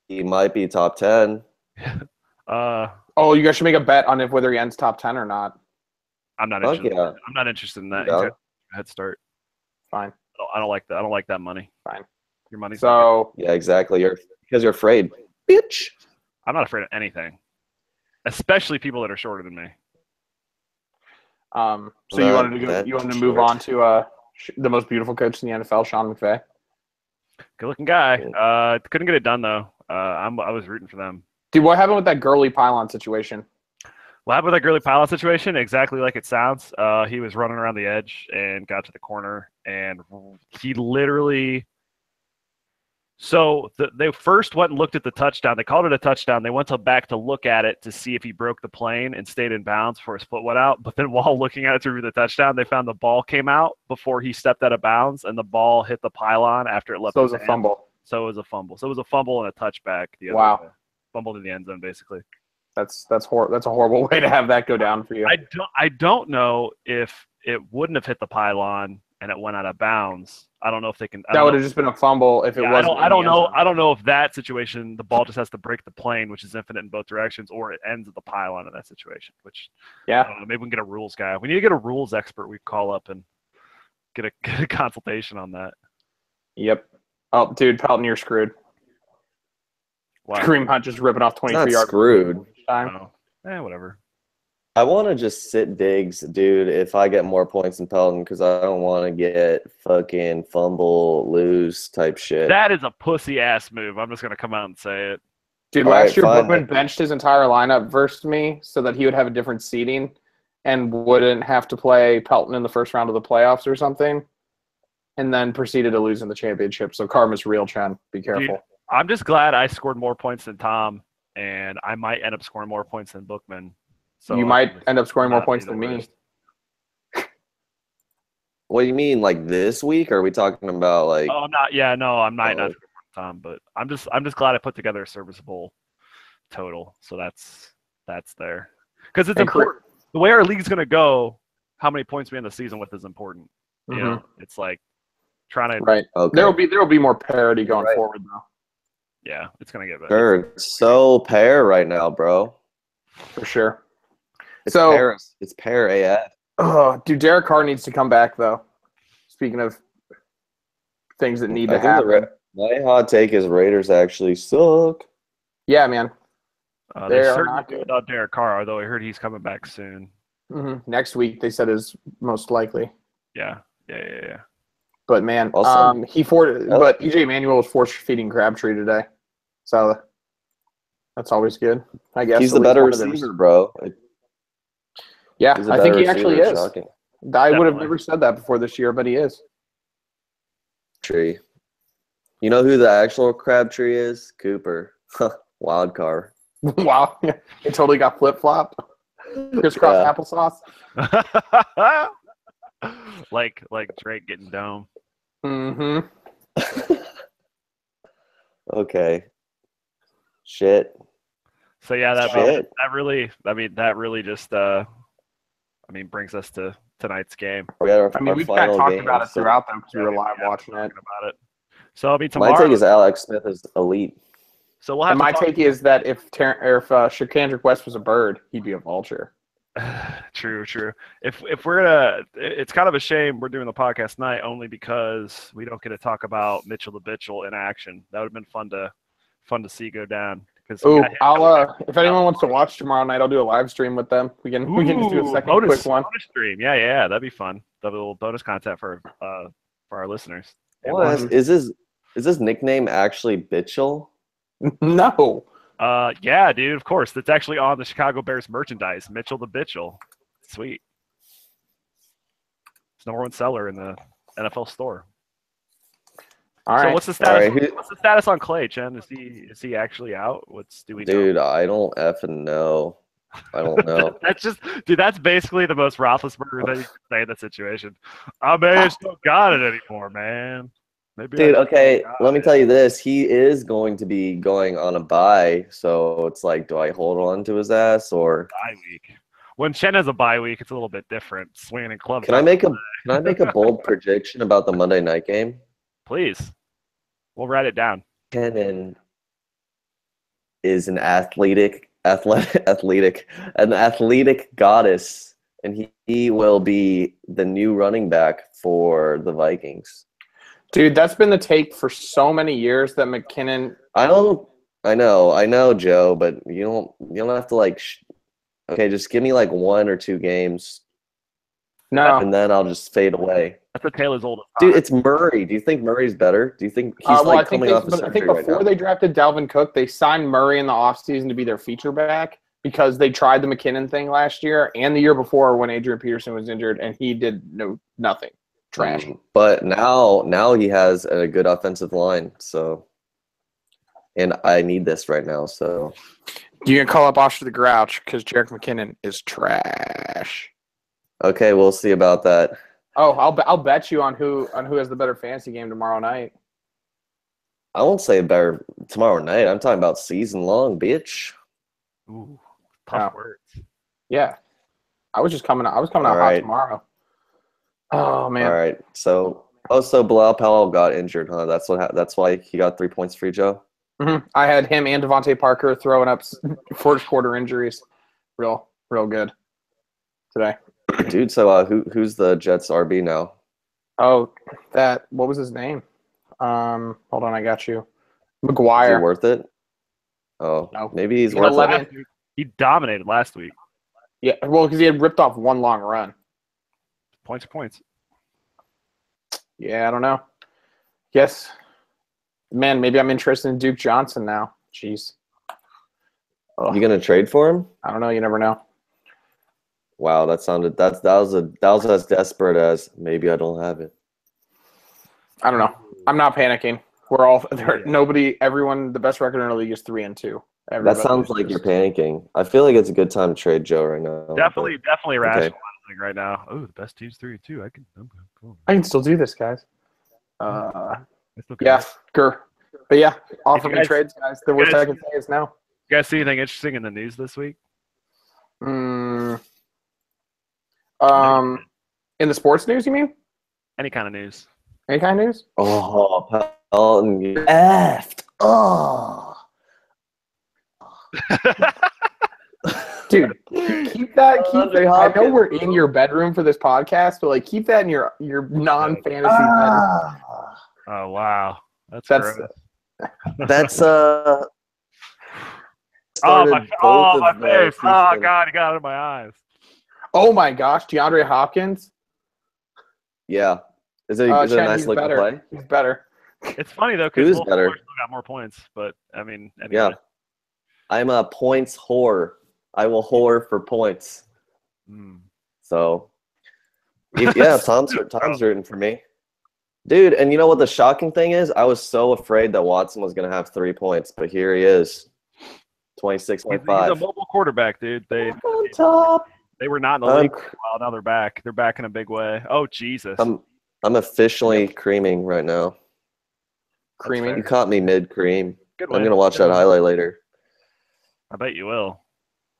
Speaker 3: He might be top 10.
Speaker 1: You guys should make a bet on whether he ends top 10 or not.
Speaker 2: I'm not interested. Yeah. I'm not interested in that. Yeah. Head start.
Speaker 1: Fine.
Speaker 2: I don't like that. I don't like that money.
Speaker 1: Fine.
Speaker 2: Your money.
Speaker 1: So
Speaker 3: yeah, exactly. Because you're afraid, bitch.
Speaker 2: I'm not afraid of anything, especially people that are shorter than me.
Speaker 1: So you wanted to move on to the most beautiful coach in the NFL, Sean McVay.
Speaker 2: Good looking guy. Couldn't get it done though. I was rooting for them.
Speaker 1: Dude, what happened with that Gurley pylon situation?
Speaker 2: What happened with that Gurley pylon situation? Exactly like it sounds. He was running around the edge and got to the corner, and he literally. So they first went and looked at the touchdown. They called it a touchdown. They went back to look at it to see if he broke the plane and stayed in bounds before his foot went out. But then while looking at it to review the touchdown, they found the ball came out before he stepped out of bounds, and the ball hit the pylon after it left.
Speaker 1: So it was a fumble.
Speaker 2: So it was a fumble and a touchback.
Speaker 1: Wow.
Speaker 2: Fumbled in the end zone, basically.
Speaker 1: That's a horrible way to have that go down for you.
Speaker 2: I don't know if it wouldn't have hit the pylon and it went out of bounds. I don't know if they can.
Speaker 1: That would have just been a fumble if it wasn't.
Speaker 2: I don't know. I don't know if that situation, the ball just has to break the plane, which is infinite in both directions, or it ends at the pylon in that situation. Which,
Speaker 1: yeah,
Speaker 2: I don't know, maybe we can get a rules guy. We need to get a rules expert. We call up and get a consultation on that.
Speaker 1: Yep. Oh, dude, Pelton, you're screwed. Wow. Kareem Hunt just ripping off 23 yards.
Speaker 3: Screwed.
Speaker 2: Whatever.
Speaker 3: I want to just sit Diggs, dude, if I get more points than Pelton, because I don't want to get fucking fumble, lose type shit.
Speaker 2: That is a pussy-ass move. I'm just going to come out and say it.
Speaker 1: Dude, last year Bookman benched his entire lineup versus me so that he would have a different seating and wouldn't have to play Pelton in the first round of the playoffs or something, and then proceeded to lose in the championship. So karma's real, Chen. Be careful.
Speaker 2: Dude, I'm just glad I scored more points than Tom, and I might end up scoring more points than Bookman. So
Speaker 1: you might end up scoring more points than me.
Speaker 3: What do you mean, like this week? Or are we talking about like?
Speaker 2: Oh, I'm not. Yeah, no, I'm not. Not Tom, but I'm just glad I put together a serviceable total. So that's there because it's important. The way our league's gonna go, how many points we end the season with is important. Mm-hmm. You know, it's like trying to
Speaker 1: right. Okay. There will be more parity going forward though.
Speaker 2: Yeah, it's gonna get better.
Speaker 3: Sure, it's so pair right now, bro.
Speaker 1: For sure.
Speaker 3: It's Paris. It's pair AF.
Speaker 1: Oh, dude, Derek Carr needs to come back though. Speaking of things that need to happen,
Speaker 3: my hot take is Raiders actually suck.
Speaker 1: Yeah, man.
Speaker 2: They are not good about Derek Carr, although I heard he's coming back soon.
Speaker 1: Mm-hmm. Next week, they said is most likely.
Speaker 2: Yeah.
Speaker 1: But man,
Speaker 3: also,
Speaker 1: but EJ Manuel was force feeding Crabtree today, so that's always good. I guess
Speaker 3: he's the better receiver, bro.
Speaker 1: Yeah, I think he actually is.
Speaker 3: Shocking.
Speaker 1: I would have never said that before this year, but he is.
Speaker 3: Tree. You know who the actual Crabtree is? Cooper. Wild card.
Speaker 1: Wow. It totally got flip-flopped. Crisscross applesauce.
Speaker 2: like Drake getting dome.
Speaker 1: Mm-hmm.
Speaker 3: Okay. Shit.
Speaker 2: So yeah, that really just brings us to tonight's game.
Speaker 1: We've kind of talked about it throughout them because we were live watching it.
Speaker 2: About it. So tomorrow.
Speaker 3: My take is Alex Smith is elite.
Speaker 2: So we'll have.
Speaker 1: My take is that if Shakandrick West was a bird, he'd be a vulture.
Speaker 2: True. If we're gonna, it's kind of a shame we're doing the podcast tonight only because we don't get to talk about Mitchell the Bitchel in action. That would have been fun to see go down.
Speaker 1: Oh, I'll if anyone wants to watch tomorrow night, I'll do a live stream with them. We can just do a second quick one.
Speaker 2: Bonus stream. Yeah, that'd be fun. That'd be a little bonus content for our listeners.
Speaker 3: Is this nickname actually Bitchel?
Speaker 1: No.
Speaker 2: Yeah, dude. Of course, that's actually on the Chicago Bears merchandise. Mitchell the Bitchel. Sweet. It's number one seller in the NFL store.
Speaker 1: All right.
Speaker 2: So what's the status? What's the status on Clay, Chen? Is he actually out? Do we know?
Speaker 3: Dude, I don't effing know. I don't know.
Speaker 2: That's basically the most Roethlisberger that you can say in that situation. I just don't got it anymore, man. Maybe
Speaker 3: dude, okay, let me tell you this. He is going to be going on a bye, so it's like, do I hold on to his ass or
Speaker 2: bye week? When Chen has a bye week, it's a little bit different. Swinging in clubs.
Speaker 3: Can I make a bold prediction about the Monday night game?
Speaker 2: Please. We'll write it down.
Speaker 3: Kenan is an athletic goddess, and he will be the new running back for the Vikings.
Speaker 1: Dude, that's been the take for so many years that McKinnon.
Speaker 3: I know, Joe, but you don't have to okay, just give me like 1 or 2 games.
Speaker 1: No,
Speaker 3: and then I'll just fade away.
Speaker 2: That's a tale as old as time.
Speaker 3: Dude, it's Murray. Do you think Murray's better? Do you think he's coming off the surgery?
Speaker 1: I think before they drafted Dalvin Cook, they signed Murray in the offseason to be their feature back because they tried the McKinnon thing last year and the year before when Adrian Peterson was injured, and he did nothing. Trash.
Speaker 3: But now he has a good offensive line, so, and I need this right now. So
Speaker 1: you can call up Osher the Grouch because Jerick McKinnon is trash.
Speaker 3: Okay, we'll see about that.
Speaker 1: Oh, I'll bet you on who has the better fantasy game tomorrow night.
Speaker 3: I won't say better tomorrow night. I'm talking about season long, bitch.
Speaker 2: Ooh, tough words.
Speaker 1: Yeah, I was coming out hot tomorrow. Oh man.
Speaker 3: All right. So Bilal Powell got injured, huh? That's why he got 3 points for you, Joe.
Speaker 1: Mm-hmm. I had him and Devontae Parker throwing up first quarter injuries. Real good today.
Speaker 3: Dude, so who's the Jets RB now?
Speaker 1: Oh, what was his name? Hold on, I got you. McGuire.
Speaker 3: Is he worth it? Oh, no. Maybe he's worth
Speaker 1: 11.
Speaker 3: it.
Speaker 2: He dominated last week.
Speaker 1: Yeah, well, because he had ripped off one long run.
Speaker 2: Points.
Speaker 1: Yeah, I don't know. Yes. Man, maybe I'm interested in Duke Johnson now. Jeez.
Speaker 3: Ugh. You gonna trade for him?
Speaker 1: I don't know. You never know.
Speaker 3: Wow, that was as desperate as maybe I don't have it.
Speaker 1: I don't know. I'm not panicking. Everyone, the best record in the league is 3-2.
Speaker 3: That sounds like you're panicking. I feel like it's a good time to trade Joe right now.
Speaker 2: Definitely rationalizing right now. Oh, the best team's 3-2.
Speaker 1: I can still do this, guys. Yeah, but yeah, offer me trades, guys. The worst I can say is no.
Speaker 2: You guys see anything interesting in the news this week?
Speaker 1: In the sports news, you mean?
Speaker 2: Any kind of news.
Speaker 1: Any kind of news?
Speaker 3: Oh, Pelton, you effed. Oh.
Speaker 1: Dude, keep that. I know we're in your bedroom for this podcast, but keep that in your non-fantasy bedroom.
Speaker 2: Oh wow, that's
Speaker 1: gross.
Speaker 3: Oh
Speaker 2: my face! Oh god, he got it in my eyes.
Speaker 1: Oh my gosh, DeAndre Hopkins.
Speaker 3: Yeah, is it a nice looking play?
Speaker 1: He's better.
Speaker 2: It's funny though because
Speaker 3: Who's better?
Speaker 2: Still got more points, but I mean, anyway.
Speaker 3: Yeah, I'm a points whore. I will whore for points. So, yeah, Tom's rooting for me. Dude, and you know what the shocking thing is? I was so afraid that Watson was going to have 3 points, but here he is. 26.5.
Speaker 2: He's a mobile quarterback, dude. They were not in the league for a while. Now they're back. They're back in a big way. Oh, Jesus.
Speaker 3: I'm officially creaming right now.
Speaker 1: Creaming?
Speaker 3: You caught me mid-cream. I'm going to watch that highlight later.
Speaker 2: I bet you will.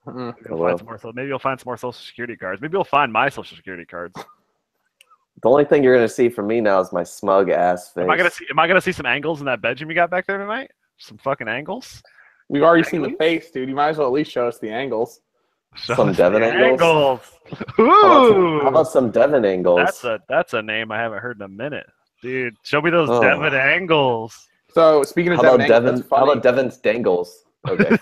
Speaker 1: Mm-hmm.
Speaker 2: Maybe you'll find some more Social Security cards. Maybe you'll find my Social Security cards.
Speaker 3: The only thing you're gonna see from me now is my smug ass face.
Speaker 2: Am I gonna see some angles in that bedroom you got back there tonight? Some fucking angles.
Speaker 1: We've already seen the face, dude. You might as well at least show us the angles.
Speaker 3: Some Devin angles.
Speaker 2: Ooh.
Speaker 3: How about some Devin angles?
Speaker 2: That's a name I haven't heard in a minute, dude. Show me those Devin angles.
Speaker 1: So speaking of Devin angles,
Speaker 3: how about Devin's dangles? Okay.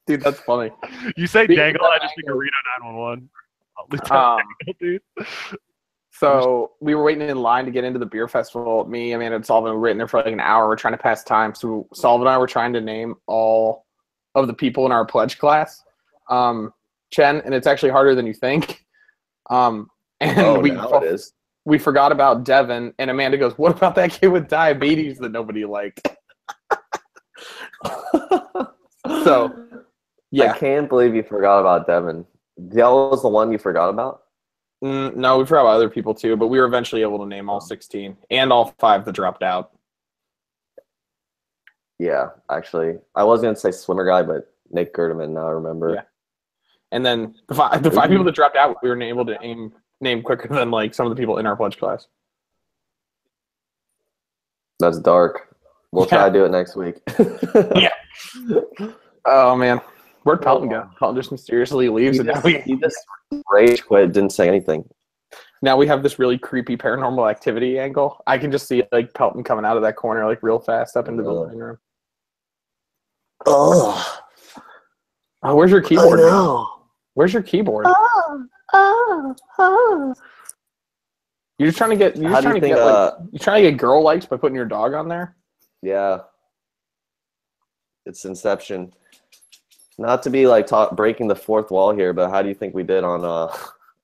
Speaker 1: Dude, that's funny.
Speaker 2: You say
Speaker 1: Speaking
Speaker 2: dangle,
Speaker 1: of
Speaker 2: I just think of
Speaker 1: Dangle.
Speaker 2: Reno 911. Lieutenant
Speaker 1: Um,
Speaker 2: Dangle, dude.
Speaker 1: So we were waiting in line to get into the beer festival. Me, Amanda, and Sullivan were waiting there for like an hour. We're trying to pass time. So Sullivan and I were trying to name all of the people in our pledge class. Chen, and it's actually harder than you think. And
Speaker 3: Now it is.
Speaker 1: we forgot about Devin, and Amanda goes, "What about that kid with diabetes that nobody liked?" So, yeah.
Speaker 3: I can't believe you forgot about Devin. That was the one you forgot about?
Speaker 1: No, we forgot about other people too, but we were eventually able to name all 16 and all 5 that dropped out.
Speaker 3: Yeah, actually. I was going to say swimmer guy, but Nick Gerdeman, now I remember.
Speaker 1: Yeah. And then the five people that dropped out, we were able to name quicker than like some of the people in our pledge class.
Speaker 3: That's dark. We'll try to do it next week.
Speaker 1: Yeah. Oh, man. Where'd Pelton go? Pelton just mysteriously leaves.
Speaker 3: He just rage quit, didn't say anything.
Speaker 1: Now we have this really creepy paranormal activity angle. I can just see like Pelton coming out of that corner like real fast up into the living room.
Speaker 3: Oh,
Speaker 1: where's your keyboard?
Speaker 3: No.
Speaker 1: Where's your keyboard? You're just trying to get girl likes by putting your dog on there?
Speaker 3: Yeah. It's Inception. Not to be like breaking the fourth wall here, but how do you think we did on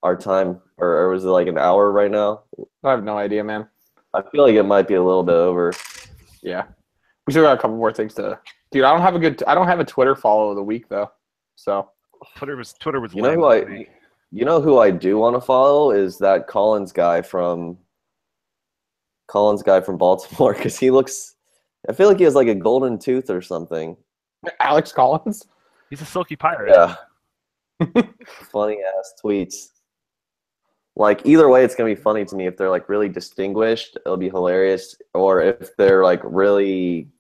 Speaker 3: our time? Or was it like an hour right now?
Speaker 1: I have no idea, man.
Speaker 3: I feel like it might be a little bit over.
Speaker 1: Yeah. We still got a couple more things to. Dude, I don't have a Twitter follow of the week though. So
Speaker 2: Twitter was.
Speaker 3: You know who I do want to follow is that Collins guy from Baltimore, because he looks. I feel like he has like a golden tooth or something.
Speaker 1: Alex Collins.
Speaker 2: He's a silky pirate.
Speaker 3: Yeah. Funny ass tweets. Like either way, it's gonna be funny to me. If they're like really distinguished, it'll be hilarious. Or if they're like really,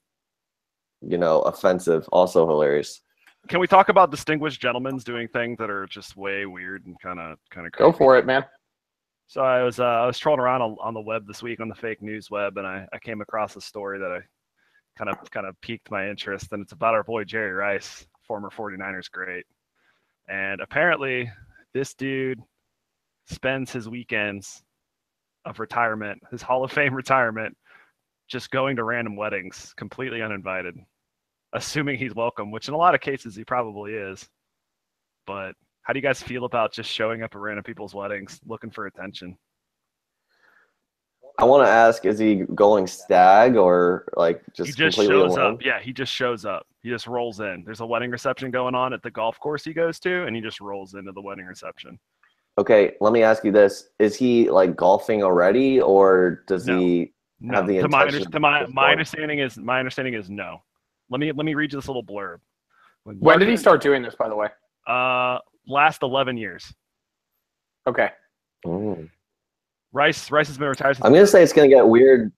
Speaker 3: offensive, also hilarious.
Speaker 2: Can we talk about distinguished gentlemen doing things that are just way weird and kind of creepy?
Speaker 1: Go for it, man.
Speaker 2: So I was trolling around on the web this week on the fake news web, and I came across a story that I kind of piqued my interest, and it's about our boy Jerry Rice, former 49ers great. And apparently this dude spends his weekends of retirement, his Hall of Fame retirement, just going to random weddings, completely uninvited, assuming he's welcome, which in a lot of cases he probably is. But how do you guys feel about just showing up at random people's weddings, looking for attention?
Speaker 3: I want to ask, is he going stag or like just
Speaker 2: he just
Speaker 3: completely
Speaker 2: shows
Speaker 3: alone?
Speaker 2: up? Yeah, he just shows up. He just rolls in. There's a wedding reception going on at the golf course he goes to, and he just rolls into the wedding reception.
Speaker 3: Okay, let me ask you this: is he like golfing already, or does he have the intention?
Speaker 2: My understanding is no. Let me read you this little blurb.
Speaker 1: When did he start doing this, by the way?
Speaker 2: Last 11 years.
Speaker 1: Okay.
Speaker 3: Mm.
Speaker 2: Rice has been retired since.
Speaker 3: I'm gonna say it's gonna get weird.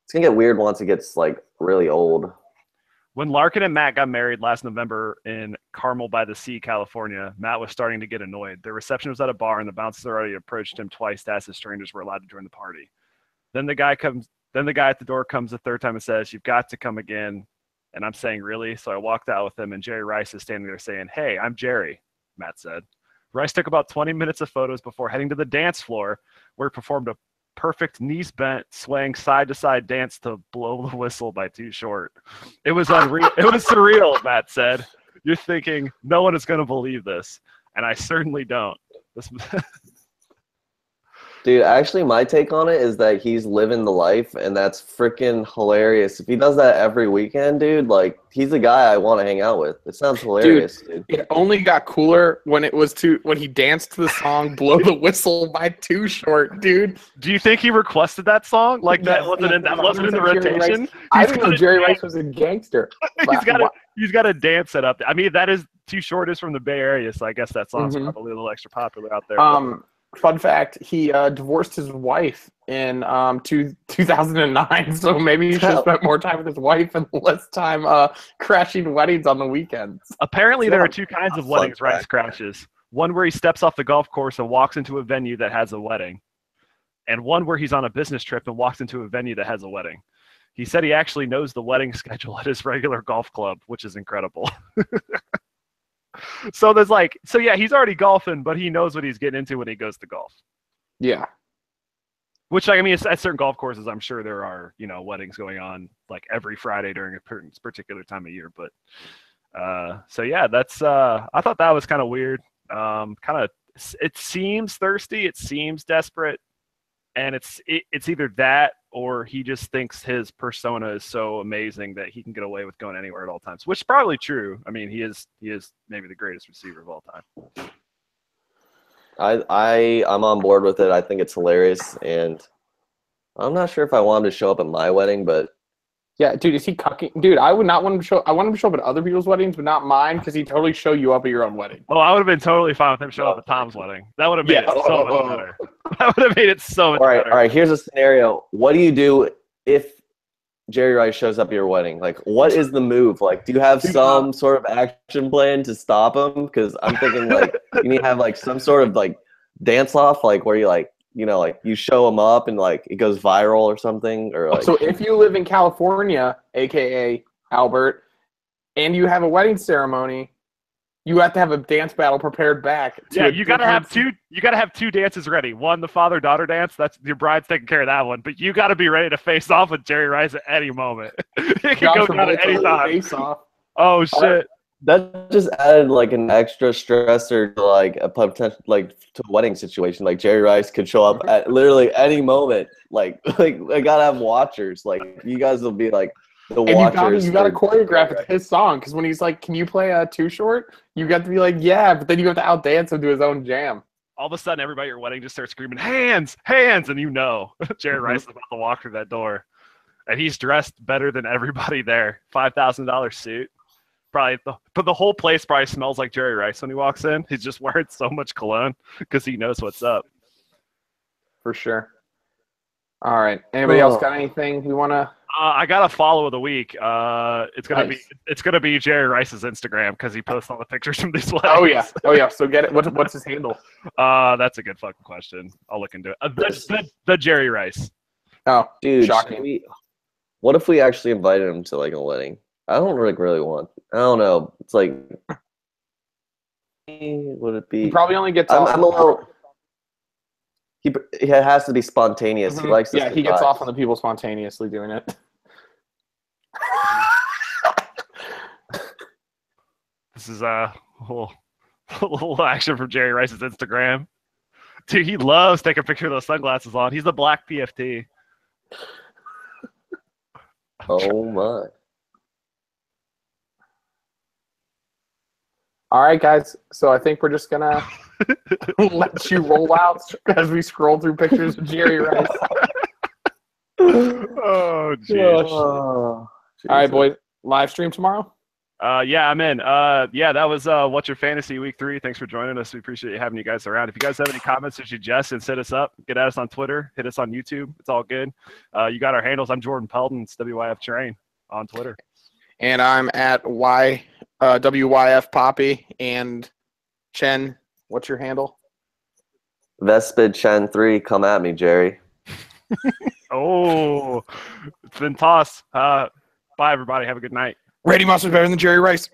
Speaker 3: It's gonna get weird once it gets like really old.
Speaker 2: When Larkin and Matt got married last November in Carmel by the Sea, California, Matt was starting to get annoyed. Their reception was at a bar, and the bouncers already approached him twice to ask if strangers were allowed to join the party. Then the guy at the door comes the third time and says, "You've got to come again." And I'm saying, "Really?" So I walked out with him, and Jerry Rice is standing there saying, "Hey, I'm Jerry," Matt said. Rice took about 20 minutes of photos before heading to the dance floor, where he performed a perfect knees bent, swaying side-to-side dance to Blow the Whistle by Too Short. It was unreal. It was surreal, Matt said. You're thinking, no one is going to believe this. And I certainly don't.
Speaker 3: Dude, actually, my take on it is that he's living the life, and that's freaking hilarious. If he does that every weekend, dude, like, he's the guy I want to hang out with. It sounds hilarious, dude.
Speaker 1: It only got cooler when he danced to the song "Blow the Whistle" by Too Short, dude.
Speaker 2: Do you think he requested that song? Like that wasn't in the rotation?
Speaker 1: I didn't know Jerry Rice was a gangster.
Speaker 2: He's got a dance set up. I mean, that is Too Short is from the Bay Area, so I guess that song's probably a little extra popular out there.
Speaker 1: Fun fact, he divorced his wife in 2009, so maybe he should have spent more time with his wife and less time crashing weddings on the weekends.
Speaker 2: Apparently, there are two kinds of weddings Rice crashes. One where he steps off the golf course and walks into a venue that has a wedding, and one where he's on a business trip and walks into a venue that has a wedding. He said he actually knows the wedding schedule at his regular golf club, which is incredible. So he's already golfing, but he knows what he's getting into when he goes to golf.
Speaker 1: Yeah.
Speaker 2: Which, I mean, at certain golf courses, I'm sure there are, weddings going on like every Friday during a particular time of year. But so yeah, that's I thought that was kind of weird. It seems thirsty, it seems desperate, and it's either that or he just thinks his persona is so amazing that he can get away with going anywhere at all times, which is probably true. I mean, he is maybe the greatest receiver of all time.
Speaker 3: I'm on board with it. I think it's hilarious, and I'm not sure if I want him to show up at my wedding, but
Speaker 1: yeah, dude, is he cucking? Dude, I would not want him to show. I want him to show up at other people's weddings, but not mine, because he'd totally show you up at your own wedding.
Speaker 2: Oh, I would have been totally fine with him showing up at Tom's wedding. That would have made it so much better. That would have made it so much better.
Speaker 3: All right. Here's a scenario. What do you do if Jerry Rice shows up at your wedding? Like, what is the move? Like, do you have some sort of action plan to stop him? Because I'm thinking like you need to have like some sort of like dance off, like where you like you show him up and like it goes viral or something, or like.
Speaker 1: So if you live in California, aka Albert, and you have a wedding ceremony, you have to have a dance battle prepared back.
Speaker 2: Yeah, you gotta have two. You gotta have two dances ready. One, the father-daughter dance. That's your bride's taking care of that one. But you gotta be ready to face off with Jerry Rice at any moment. It can go down at any time.
Speaker 1: Face off.
Speaker 2: Oh shit!
Speaker 3: That just added like an extra stressor to like a potential to a wedding situation. Like Jerry Rice could show up at literally any moment. Like I gotta have watchers. Like you guys will be like.
Speaker 1: And you got to choreograph it to his song, because when he's like, "Can you play a Too Short?" You got to be like, "Yeah," but then you have to outdance him to his own jam.
Speaker 2: All of a sudden, everybody at your wedding just starts screaming, "Hands, hands!" And Jerry Rice is about to walk through that door, and he's dressed better than everybody there. $5,000 suit, probably. But the whole place probably smells like Jerry Rice when he walks in. He's just wearing so much cologne because he knows what's up.
Speaker 1: For sure. All right. Anybody else got anything you want to?
Speaker 2: I got a follow of the week. It's gonna be Jerry Rice's Instagram, because he posts all the pictures from these weddings.
Speaker 1: Oh yeah. So get it. What's his handle?
Speaker 2: That's a good fucking question. I'll look into it. The Jerry Rice.
Speaker 1: Oh,
Speaker 3: dude,
Speaker 1: shocking.
Speaker 3: What if we actually invited him to like a wedding? I don't really want. I don't know. It's like, would it be?
Speaker 1: He probably only gets.
Speaker 3: I'm a little. He has to be spontaneous.
Speaker 1: Mm-hmm.
Speaker 3: He likes.
Speaker 1: Yeah, he gets off on the people spontaneously doing it.
Speaker 2: This is a little action from Jerry Rice's Instagram. Dude, he loves taking a picture of those sunglasses on. He's the black PFT.
Speaker 3: Oh my.
Speaker 1: All right, guys. So I think we're just gonna let you roll out as we scroll through pictures of Jerry Rice.
Speaker 2: Oh, jeez.
Speaker 1: All right, boys. Live stream tomorrow?
Speaker 2: Yeah, I'm in. Yeah, that was What's Your Fantasy Week 3. Thanks for joining us. We appreciate having you guys around. If you guys have any comments or suggestions, hit us up. Get at us on Twitter. Hit us on YouTube. It's all good. You got our handles. I'm Jordan Pelton. It's WYF Terrain on Twitter.
Speaker 1: And I'm at WYF Poppy. And Chen, what's your handle?
Speaker 3: Vespid Chen 3. Come at me, Jerry.
Speaker 2: Oh, it's been tossed. Bye, everybody. Have a good night.
Speaker 1: Randy Moss is better than Jerry Rice.